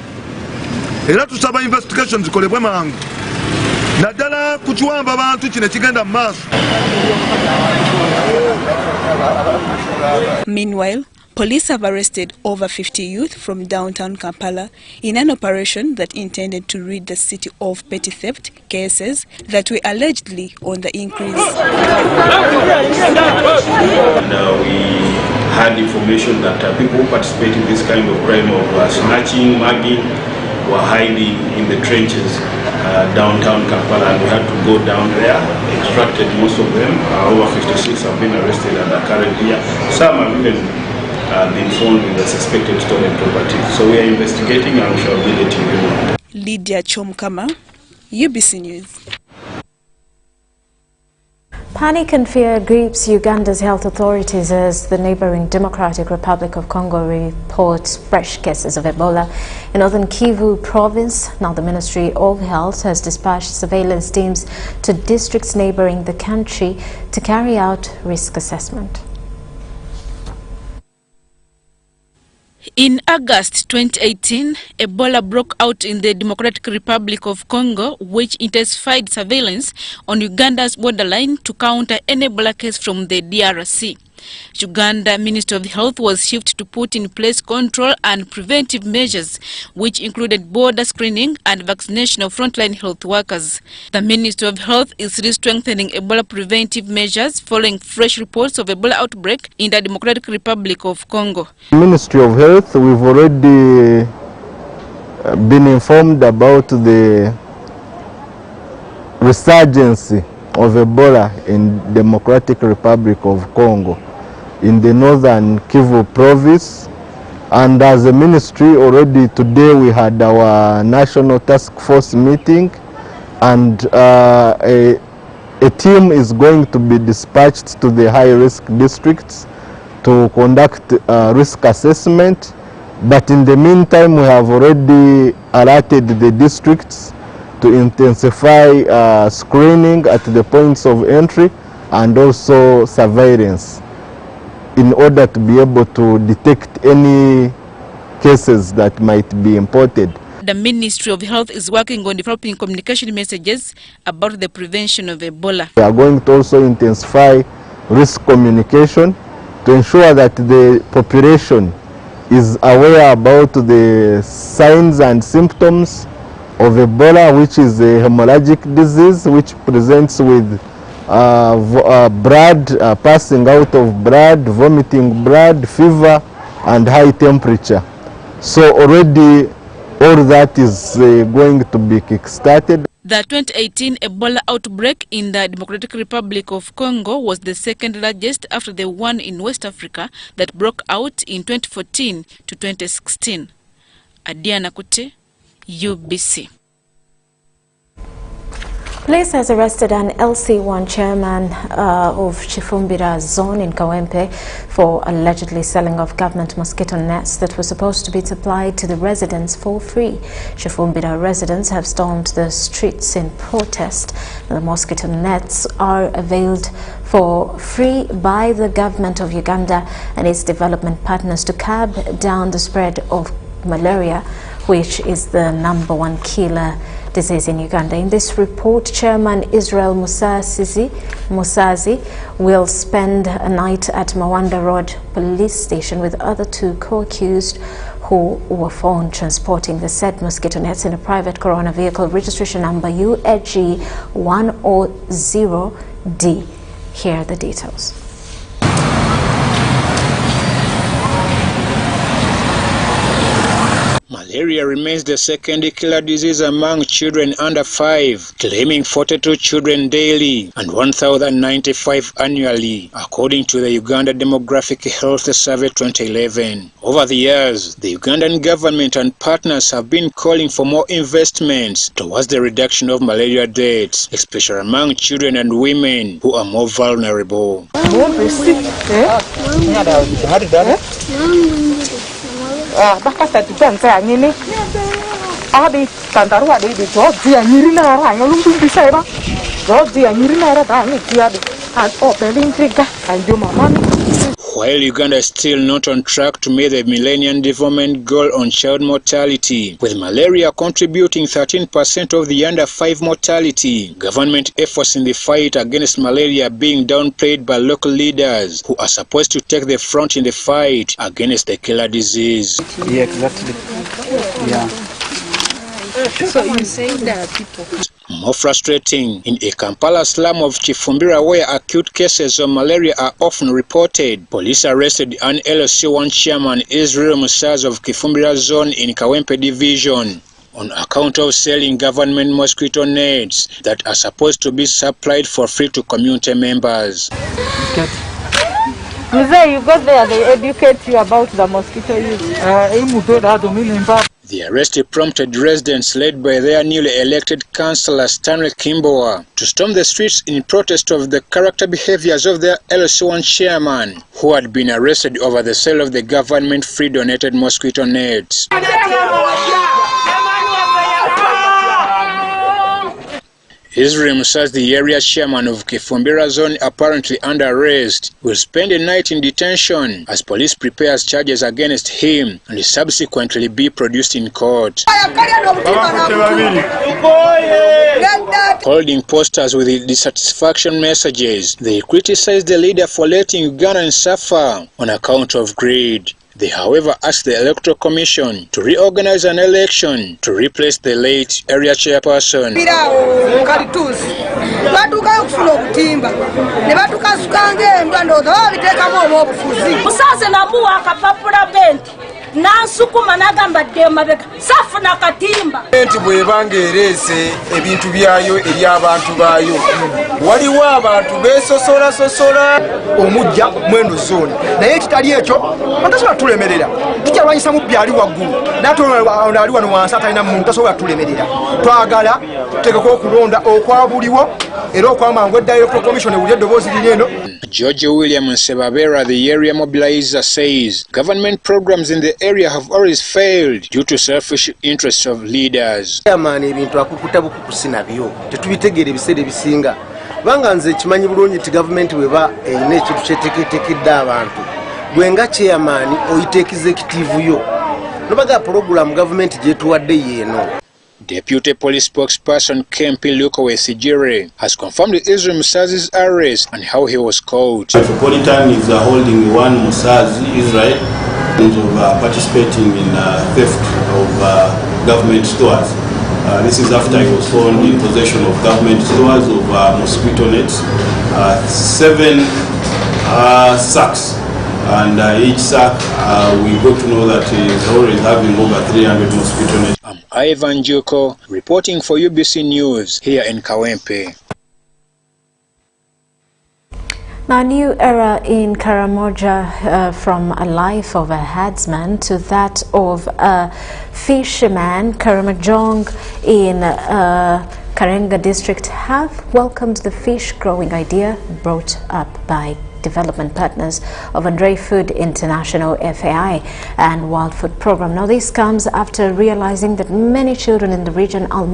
era tusaba investigation zikolebwe mangu naddala ku kiwamba abantu kino kigenda mu maaso. Meanwhile, police have arrested over 50 youth from downtown Kampala in an operation that intended to rid the city of petty theft cases that were allegedly on the increase. We had information that people who participate in this kind of crime of snatching, mugging, were hiding in the trenches downtown Kampala, and we had to go down there, extracted most of them. Over 56 have been arrested and are currently here. Some have even been found with the suspected stolen property. So we are investigating and we shall be letting you know. Lydia Chomkama, UBC News. Panic and fear grips Uganda's health authorities as the neighboring Democratic Republic of Congo reports fresh cases of Ebola in northern Kivu province. Now the Ministry of Health has dispatched surveillance teams to districts neighboring the country to carry out risk assessment. In August 2018, Ebola broke out in the Democratic Republic of Congo, which intensified surveillance on Uganda's borderline to counter any Ebola case from the DRC. Uganda Ministry of Health was shifted to put in place control and preventive measures, which included border screening and vaccination of frontline health workers. The Ministry of Health is strengthening Ebola preventive measures following fresh reports of Ebola outbreak in the Democratic Republic of Congo. Ministry of Health, we've already been informed about the resurgence of Ebola in Democratic Republic of Congo in the northern Kivu province, and as a ministry already today we had our national task force meeting, and a team is going to be dispatched to the high risk districts to conduct risk assessment. But in the meantime we have already alerted the districts to intensify screening at the points of entry and also surveillance in order to be able to detect any cases that might be imported. The Ministry of Health is working on developing communication messages about the prevention of Ebola. We are going to also intensify risk communication to ensure that the population is aware about the signs and symptoms of Ebola, which is a hemorrhagic disease which presents with blood, passing out of blood, vomiting blood, fever, and high temperature. So already all that is going to be kick-started. The 2018 Ebola outbreak in the Democratic Republic of Congo was the second largest after the one in West Africa that broke out in 2014 to 2016. Adiana Kute, UBC. Police has arrested an LC1 chairman of Chifumbira zone in Kawempe for allegedly selling off government mosquito nets that were supposed to be supplied to the residents for free. Chifumbira residents have stormed the streets in protest. The mosquito nets are availed for free by the government of Uganda and its development partners to curb down the spread of malaria, which is the #1 killer disease in Uganda. In this report, Chairman Israel Musazi will spend a night at Mawanda Road Police Station with other 2 co-accused who were found transporting the said mosquito nets in a private Corona vehicle, registration number UAG 100D. Here are the details. Malaria remains the second killer disease among children under 5, claiming 42 children daily and 1,095 annually, according to the Uganda Demographic Health Survey 2011. Over the years, the Ugandan government and partners have been calling for more investments towards the reduction of malaria deaths, especially among children and women who are more vulnerable. While Uganda is still not on track to meet the Millennium Development Goal on child mortality, with malaria contributing 13% of the under 5 mortality, government efforts in the fight against malaria being downplayed by local leaders who are supposed to take the front in the fight against the killer disease. Yeah, exactly. Yeah. So you say there are people. More frustrating, in a Kampala slum of Chifumbira where acute cases of malaria are often reported, police arrested an LC1 chairman Israel Musazi of Kifumbira zone in Kawempe division on account of selling government mosquito nets that are supposed to be supplied for free to community members. You go there, they educate you about the mosquito use. The arrest prompted residents led by their newly elected councillor Stanley Kimboa to storm the streets in protest of the character behaviors of their LC1 chairman, who had been arrested over the sale of the government free donated mosquito nets. Israel Musazi, the area chairman of Kifumbira zone, apparently under arrest, will spend a night in detention as police prepares charges against him and subsequently be produced in court. Holding posters with dissatisfaction messages, they criticize the leader for letting Ugandans suffer on account of greed. They, however, asked the Electoral Commission to reorganize an election to replace the late area chairperson. nansukuma nagamba demabeka safuna katimba enti bwebanga erese ebintu byayo eri abantu bayo waliwo abantu besosola omujja mweno zone naye kitali ekyo batasobola tulemerera tukyalwanyisa mu byali waggulu natali wano wansi atalina muntu tasobola tulemerera twagala tutegeka okulonda okwabuliwo era okwamangu eddayo commission ewulira eddoboozi lino. George William Nsebabera, the area mobilizer, says government programs in the area have always failed due to selfish interests of leaders. Ebintu akukuta bukukusina byo tetubitegeera ebiseera ebisinga kubanga nze kimanyi bulungi nti gavumenti bweba erina ekintu kyeteeketeekedde abantu gwenga chairman oyita executive yo nobaga program gavumenti gyetuwadde yeeno. Deputy Police Spokesperson Kempi Lukowe has confirmed Israel Musazi's arrest and how he was caught. Metropolitan is holding one Musazi, Israel, of participating in theft of government stores. This is after he was found in possession of government stores of mosquito nets, 7 sacks, and each sack we got to know that he is already having over 300 mosquito nets. I'm Ivan Juko reporting for UBC News here in Kawempe. Now, a new era in Karamoja, from a life of a herdsman to that of a fisherman. Karamojong in Karenga district have welcomed the fish growing idea brought up by development partners of Andre Food International FAI and World Food Program. Now, this comes after realizing that many children in the region are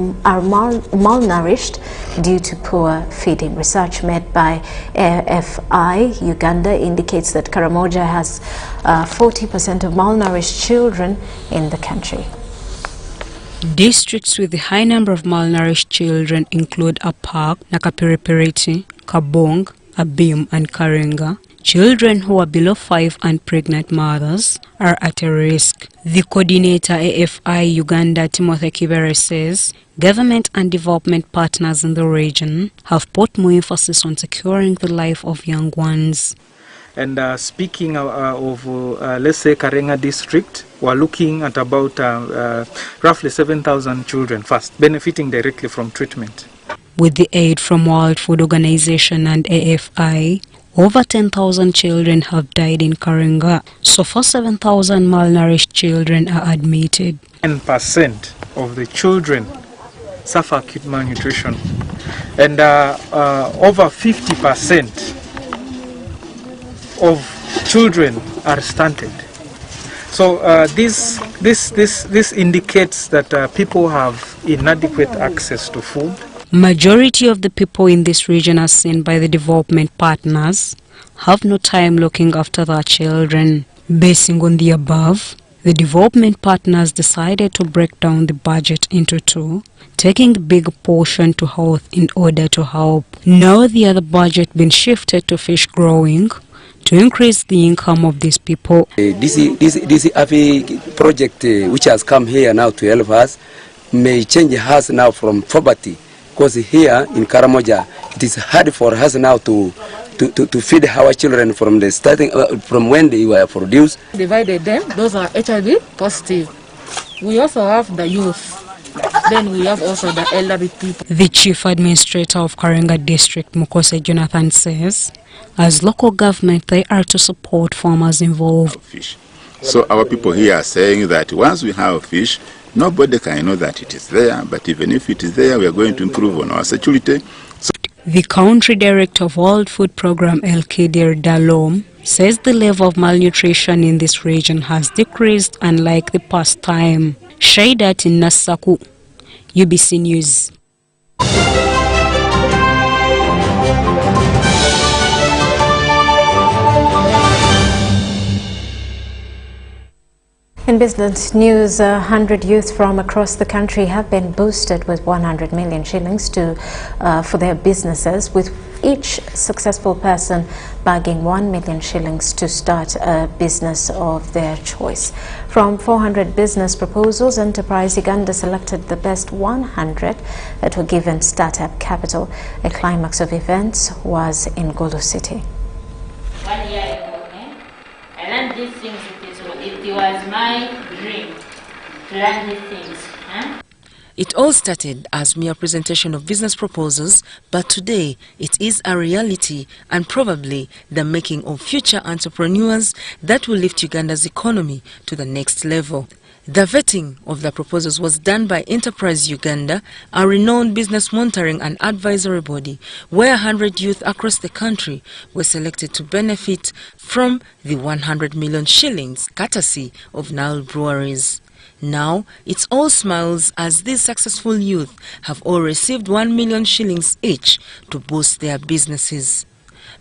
malnourished due to poor feeding. Research made by FI Uganda indicates that Karamoja has 40% of malnourished children in the country. Districts with a high number of malnourished children include Apak, Nakapiripiriti, Kabong, Abim and Karenga. Children who are below 5 and pregnant mothers are at a risk. The coordinator AFI Uganda, Timothy Kibere, says government and development partners in the region have put more emphasis on securing the life of young ones. And speaking of, let's say, Karenga district, we're looking at about roughly 7,000 children first, benefiting directly from treatment. With the aid from World Food Organization and AFI, over 10,000 children have died in Karenga. So far, 7,000 malnourished children are admitted. 10% of the children suffer acute malnutrition, and over 50% of children are stunted. So this indicates that people have inadequate access to food. Majority of the people in this region, as seen by the development partners, have no time looking after their children. Basing on the above, the development partners decided to break down the budget into two, taking the big portion to health in order to help. Now the other budget been shifted to fish growing to increase the income of these people. This AFI project which has come here now to help us may change us now from poverty. Because here in Karamoja, it is hard for us now to feed our children from the starting, from when they were produced. Divided them, those are HIV positive. We also have the youth. Then we have also the elderly people. The Chief Administrator of Karenga District, Mukose Jonathan, says, as local government, they are to support farmers involved. Fish. So our people here are saying that once we have fish, nobody can know that it is there, but even if it is there, we are going to improve on our security. So the Country Director of World Food Program, Elkidir Dalom, says the level of malnutrition in this region has decreased unlike the past time. Shaidat in Nasaku, UBC News. In business news, 100 youth from across the country have been boosted with 100 million shillings for their businesses, with each successful person bagging 1 million shillings to start a business of their choice. From 400 business proposals, Enterprise Uganda selected the best 100 that were given startup capital. A climax of events was in Gulu City. 1 year ago, I learned these things. It was my dream to learn these things. It all started as mere presentation of business proposals, but today it is a reality and probably the making of future entrepreneurs that will lift Uganda's economy to the next level. The vetting of the proposals was done by Enterprise Uganda, a renowned business monitoring and advisory body, where 100 youth across the country were selected to benefit from the 100 million shillings courtesy of Nile Breweries. Now, it's all smiles as these successful youth have all received 1 million shillings each to boost their businesses.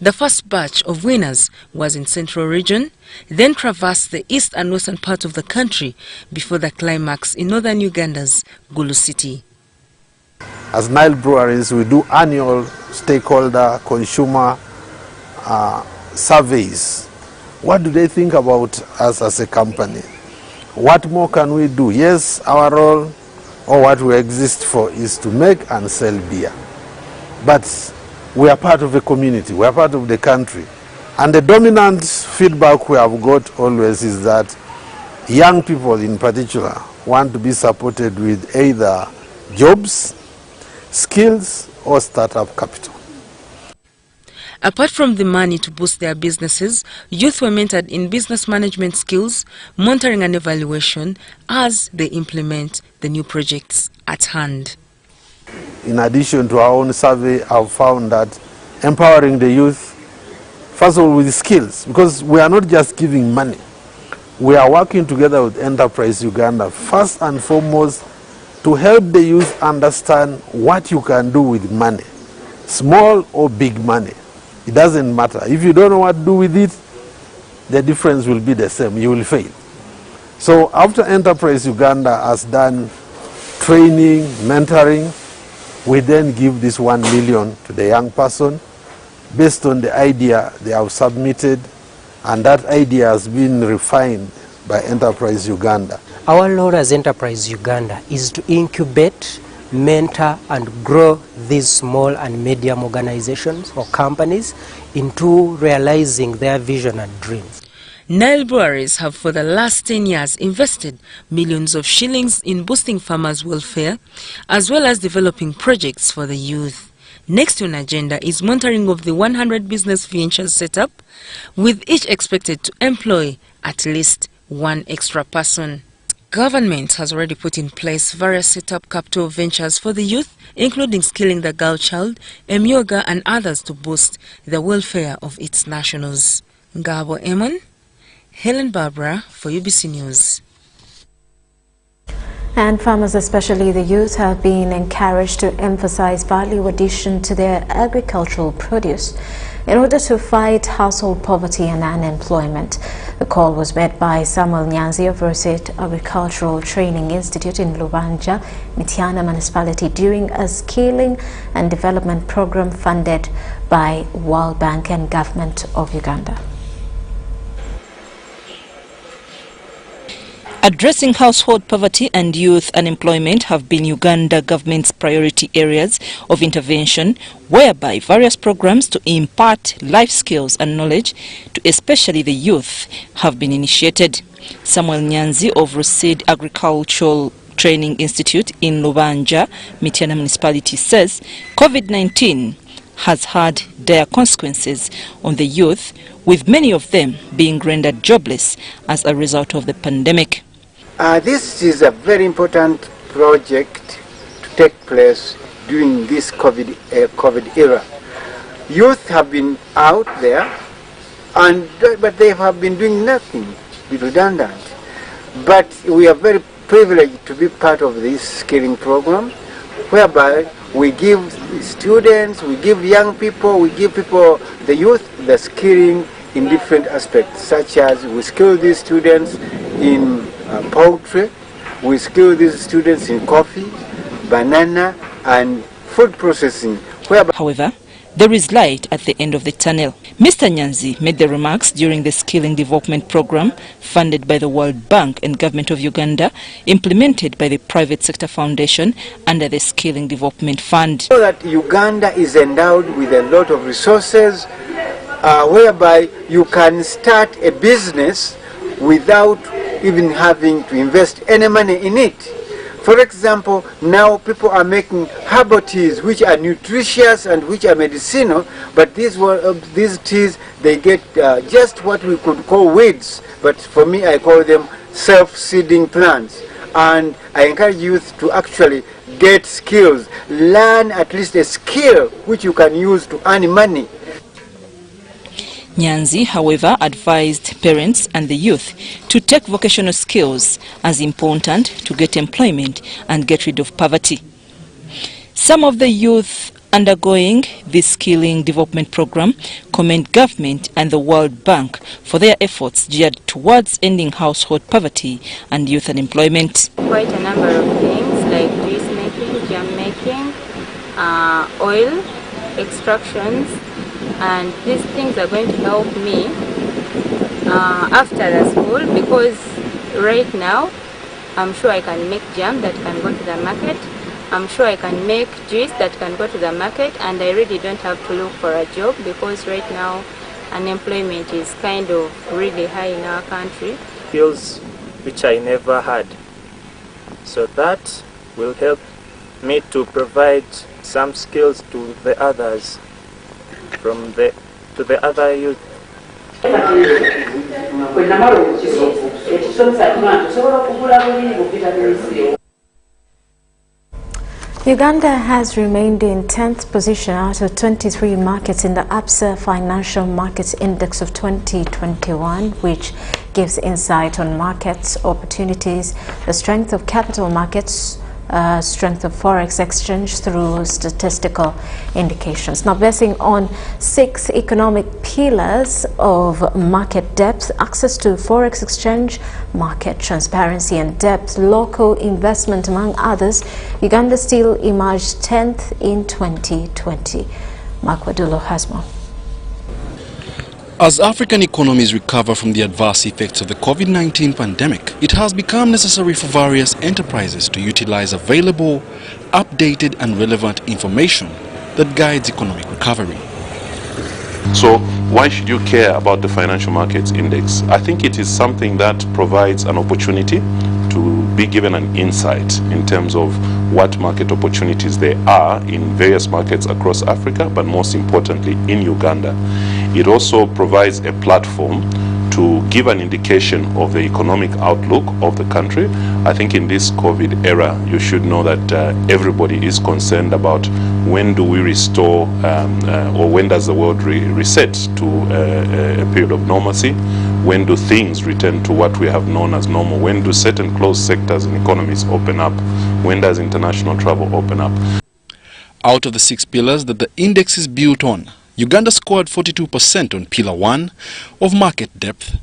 The first batch of winners was in Central Region, then traversed the east and western part of the country before the climax in northern Uganda's Gulu City. As Nile Breweries, we do annual stakeholder consumer surveys. What do they think about us as a company? What more can we do? Yes, our role or what we exist for is to make and sell beer. But we are part of a community, we are part of the country. And the dominant feedback we have got always is that young people in particular want to be supported with either jobs, skills, or startup capital. Apart from the money to boost their businesses, youth were mentored in business management skills, monitoring and evaluation as they implement the new projects at hand. In addition to our own survey, I've found that empowering the youth, first of all with skills, because we are not just giving money. We are working together with Enterprise Uganda, first and foremost, to help the youth understand what you can do with money, small or big money. It doesn't matter. If you don't know what to do with it, the difference will be the same. You will fail. So after Enterprise Uganda has done training, mentoring, we then give this 1 million to the young person based on the idea they have submitted, and that idea has been refined by Enterprise Uganda. Our role as Enterprise Uganda is to incubate, mentor and grow these small and medium organizations or companies into realizing their vision and dreams. Nile breweries have for the last 10 years invested millions of shillings in boosting farmers' welfare as well as developing projects for the youth. Next on agenda is monitoring of the 100 business ventures set up, with each expected to employ at least one extra person. Government has already put in place various set-up capital ventures for the youth, including skilling the girl child, Emyoga and others to boost the welfare of its nationals. Ngabo Emon, Helen Barbara for UBC News. And farmers, especially the youth, have been encouraged to emphasize value addition to their agricultural produce in order to fight household poverty and unemployment. The call was made by Samuel Nyanzi of Roset Agricultural Training Institute in Lubanja, Mityana Municipality, during a skilling and development program funded by World Bank and Government of Uganda. Addressing household poverty and youth unemployment have been Uganda government's priority areas of intervention, whereby various programs to impart life skills and knowledge to especially the youth have been initiated. Samuel Nyanzi of Rosid Agricultural Training Institute in Lubanja, Mityana Municipality, says COVID-19 has had dire consequences on the youth, with many of them being rendered jobless as a result of the pandemic. This is a very important project to take place during this COVID era. Youth have been out there, but they have been doing nothing, be redundant. But we are very privileged to be part of this skilling program, whereby we give students, we give young people, we give people, the youth, the skilling in different aspects, such as we skill these students in poultry, we skill these students in coffee, banana and food processing. However, there is light at the end of the tunnel. Mr. Nyanzi made the remarks during the Skilling Development Program funded by the World Bank and Government of Uganda, implemented by the Private Sector Foundation under the Skilling Development Fund. So that Uganda is endowed with a lot of resources whereby you can start a business without even having to invest any money in it. For example, now people are making herbal teas which are nutritious and which are medicinal, but these teas, they get just what we could call weeds, but for me I call them self-seeding plants. And I encourage youth to actually get skills, learn at least a skill which you can use to earn money. Nyanzi, however, advised parents and the youth to take vocational skills as important to get employment and get rid of poverty. Some of the youth undergoing this skilling development program commend government and the World Bank for their efforts geared towards ending household poverty and youth unemployment. Quite a number of things like juice making, jam making, oil extractions, and these things are going to help me after the school, because right now I'm sure I can make jam that can go to the market. I'm sure I can make juice that can go to the market, and I really don't have to look for a job because right now unemployment is kind of really high in our country. Skills which I never had. So that will help me to provide some skills to the others, to the other youth. Uganda has remained in 10th position out of 23 markets in the APSA Financial Markets Index of 2021, which gives insight on markets, opportunities, the strength of capital markets, strength of forex exchange through statistical indications. Now, basing on 6 economic pillars of market depth, access to forex exchange, market transparency and depth, local investment, among others, Uganda still emerged 10th in 2020. Mark Wadulo has more. As African economies recover from the adverse effects of the COVID-19 pandemic, it has become necessary for various enterprises to utilize available, updated and relevant information that guides economic recovery. So why should you care about the Financial Markets Index? I think it is something that provides an opportunity to be given an insight in terms of what market opportunities there are in various markets across Africa, but most importantly in Uganda. It also provides a platform to give an indication of the economic outlook of the country. I think in this COVID era, you should know that everybody is concerned about when do we restore or when does the world reset to a period of normalcy? When do things return to what we have known as normal? When do certain closed sectors and economies open up? When does international travel open up? Out of the 6 pillars that the index is built on, Uganda scored 42% on Pillar 1 of market depth,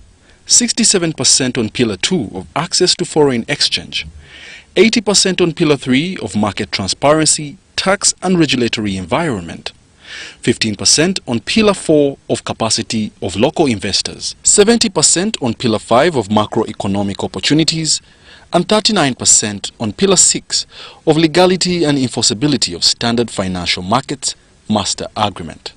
67% on Pillar 2 of access to foreign exchange, 80% on Pillar 3 of market transparency, tax and regulatory environment, 15% on Pillar 4 of capacity of local investors, 70% on Pillar 5 of macroeconomic opportunities, and 39% on Pillar 6 of legality and enforceability of standard financial markets master agreement.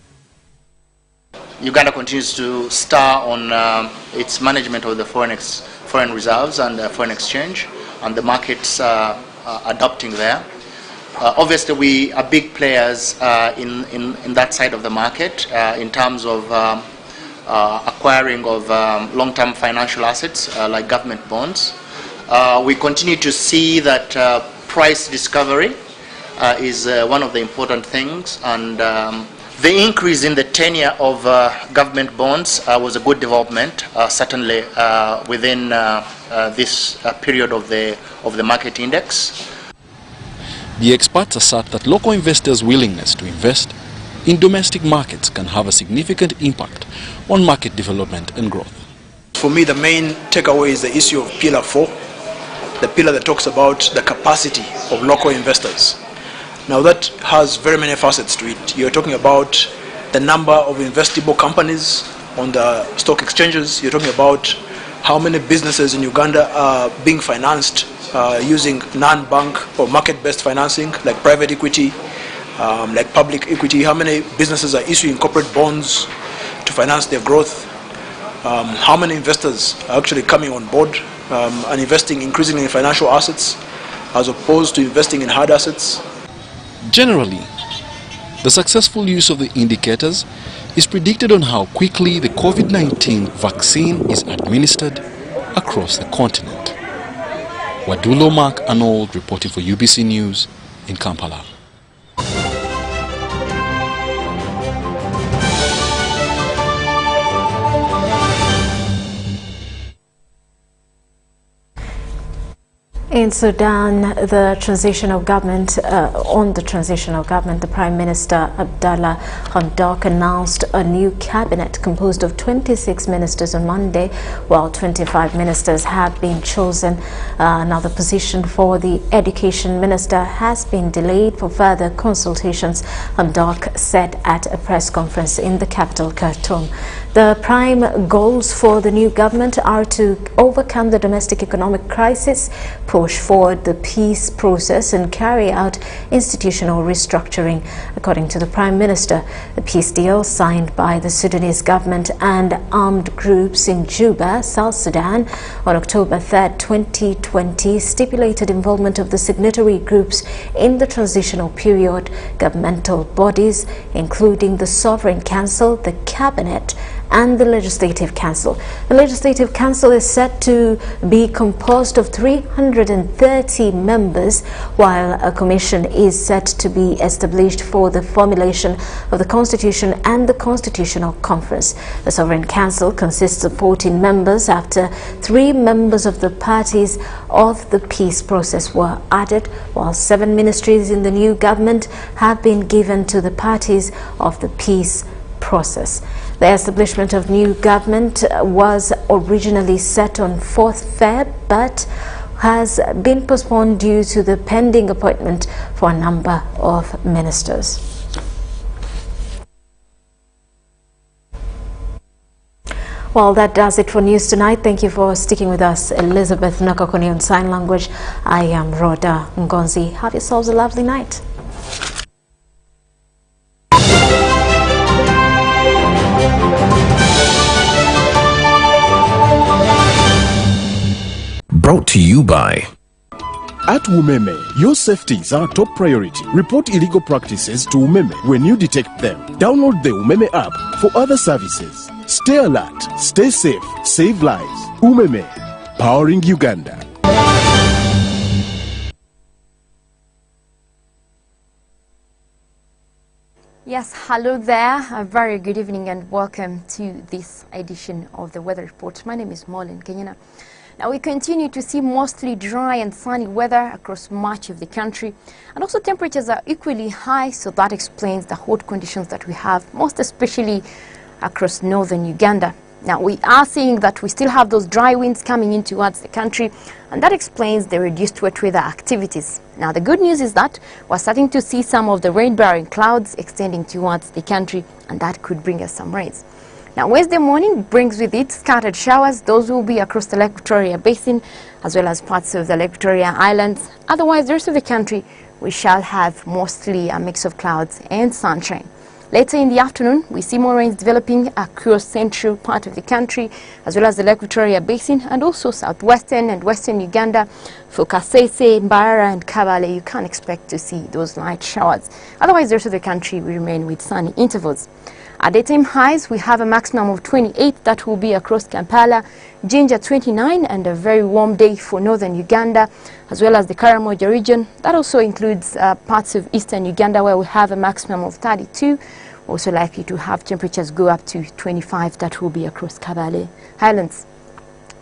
Uganda continues to star on its management of the foreign reserves and foreign exchange, and the markets adopting there. Obviously, we are big players in that side of the market in terms of acquiring of long-term financial assets like government bonds. We continue to see that price discovery is one of the important things, and the increase in the tenure of government bonds was a good development, certainly within this period of the market index. The experts assert that local investors' willingness to invest in domestic markets can have a significant impact on market development and growth. For me, the main takeaway is the issue of Pillar 4, the pillar that talks about the capacity of local investors. Now that has very many facets to it. You're talking about the number of investable companies on the stock exchanges. You're talking about how many businesses in Uganda are being financed using non-bank or market-based financing, like private equity, like public equity. How many businesses are issuing corporate bonds to finance their growth? How many investors are actually coming on board and investing increasingly in financial assets as opposed to investing in hard assets? Generally, the successful use of the indicators is predicted on how quickly the COVID-19 vaccine is administered across the continent. Wadulo Mark Arnold reporting for UBC News in Kampala. In Sudan, the transitional government, the Prime Minister Abdallah Hamdok announced a new cabinet composed of 26 ministers on Monday, while 25 ministers have been chosen. Another position for the education minister has been delayed for further consultations, Hamdok said at a press conference in the capital, Khartoum. The prime goals for the new government are to overcome the domestic economic crisis, push forward the peace process and carry out institutional restructuring. According to the Prime Minister, the peace deal signed by the Sudanese government and armed groups in Juba, South Sudan on October 3, 2020 stipulated involvement of the signatory groups in the transitional period, governmental bodies including the Sovereign Council, the Cabinet and the Legislative Council. The Legislative Council is set to be composed of 330 members, while a commission is set to be established for the formulation of the Constitution and the Constitutional Conference. The Sovereign Council consists of 14 members after 3 members of the parties of the peace process were added, while 7 ministries in the new government have been given to the parties of the peace process. The establishment of new government was originally set on 4th Feb, but has been postponed due to the pending appointment for a number of ministers. Well, that does it for News Tonight. Thank you for sticking with us. Elizabeth Nakakoni on Sign Language. I am Rhoda Ngonzi. Have yourselves a lovely night. Brought to you by At Umeme, your safety is our top priority. Report illegal practices to Umeme when you detect them. Download the Umeme app for other services. Stay alert, stay safe, save lives. Umeme, powering Uganda. Yes, hello there. A very good evening and welcome to this edition of the Weather Report. My name is Maureen Kenyana. Now we continue to see mostly dry and sunny weather across much of the country, and also temperatures are equally high, so that explains the hot conditions that we have, most especially across northern Uganda. Now we are seeing that we still have those dry winds coming in towards the country, and that explains the reduced wet weather activities. Now the good news is that we're starting to see some of the rain-bearing clouds extending towards the country, and that could bring us some rains. Now Wednesday morning brings with it scattered showers. Those will be across the Lake Victoria Basin as well as parts of the Lake Victoria Islands. Otherwise, the rest of the country, we shall have mostly a mix of clouds and sunshine. Later in the afternoon, we see more rains developing across central part of the country as well as the Lake Victoria Basin and also southwestern and western Uganda. For Kasese, Mbarara and Kabale, you can't expect to see those light showers. Otherwise, the rest of the country will remain with sunny intervals. At daytime highs, we have a maximum of 28 that will be across Kampala, Jinja 29, and a very warm day for northern Uganda, as well as the Karamoja region. That also includes parts of eastern Uganda where we have a maximum of 32. Also likely to have temperatures go up to 25 that will be across Kabale Highlands.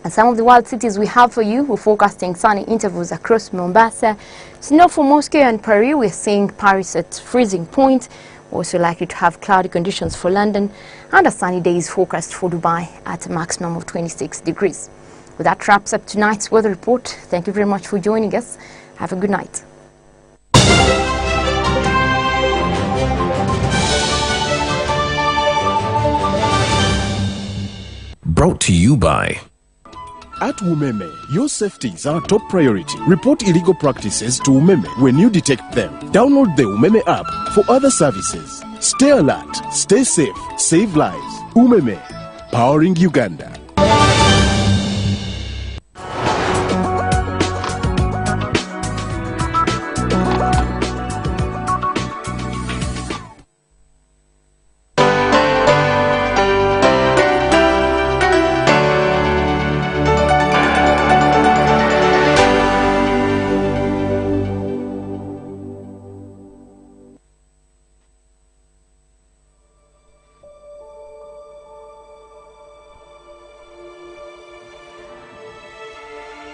And some of the wild cities we have for you, we're forecasting sunny intervals across Mombasa. Snow for Mosquito and Paris, we're seeing Paris at freezing point. Also likely to have cloudy conditions for London, and a sunny day is forecast for Dubai at a maximum of 26 degrees. Well, that wraps up tonight's weather report. Thank you very much for joining us. Have a good night. Brought to you by At Umeme, your safety is our top priority. Report illegal practices to Umeme when you detect them. Download the Umeme app for other services. Stay alert, stay safe, save lives. Umeme, powering Uganda.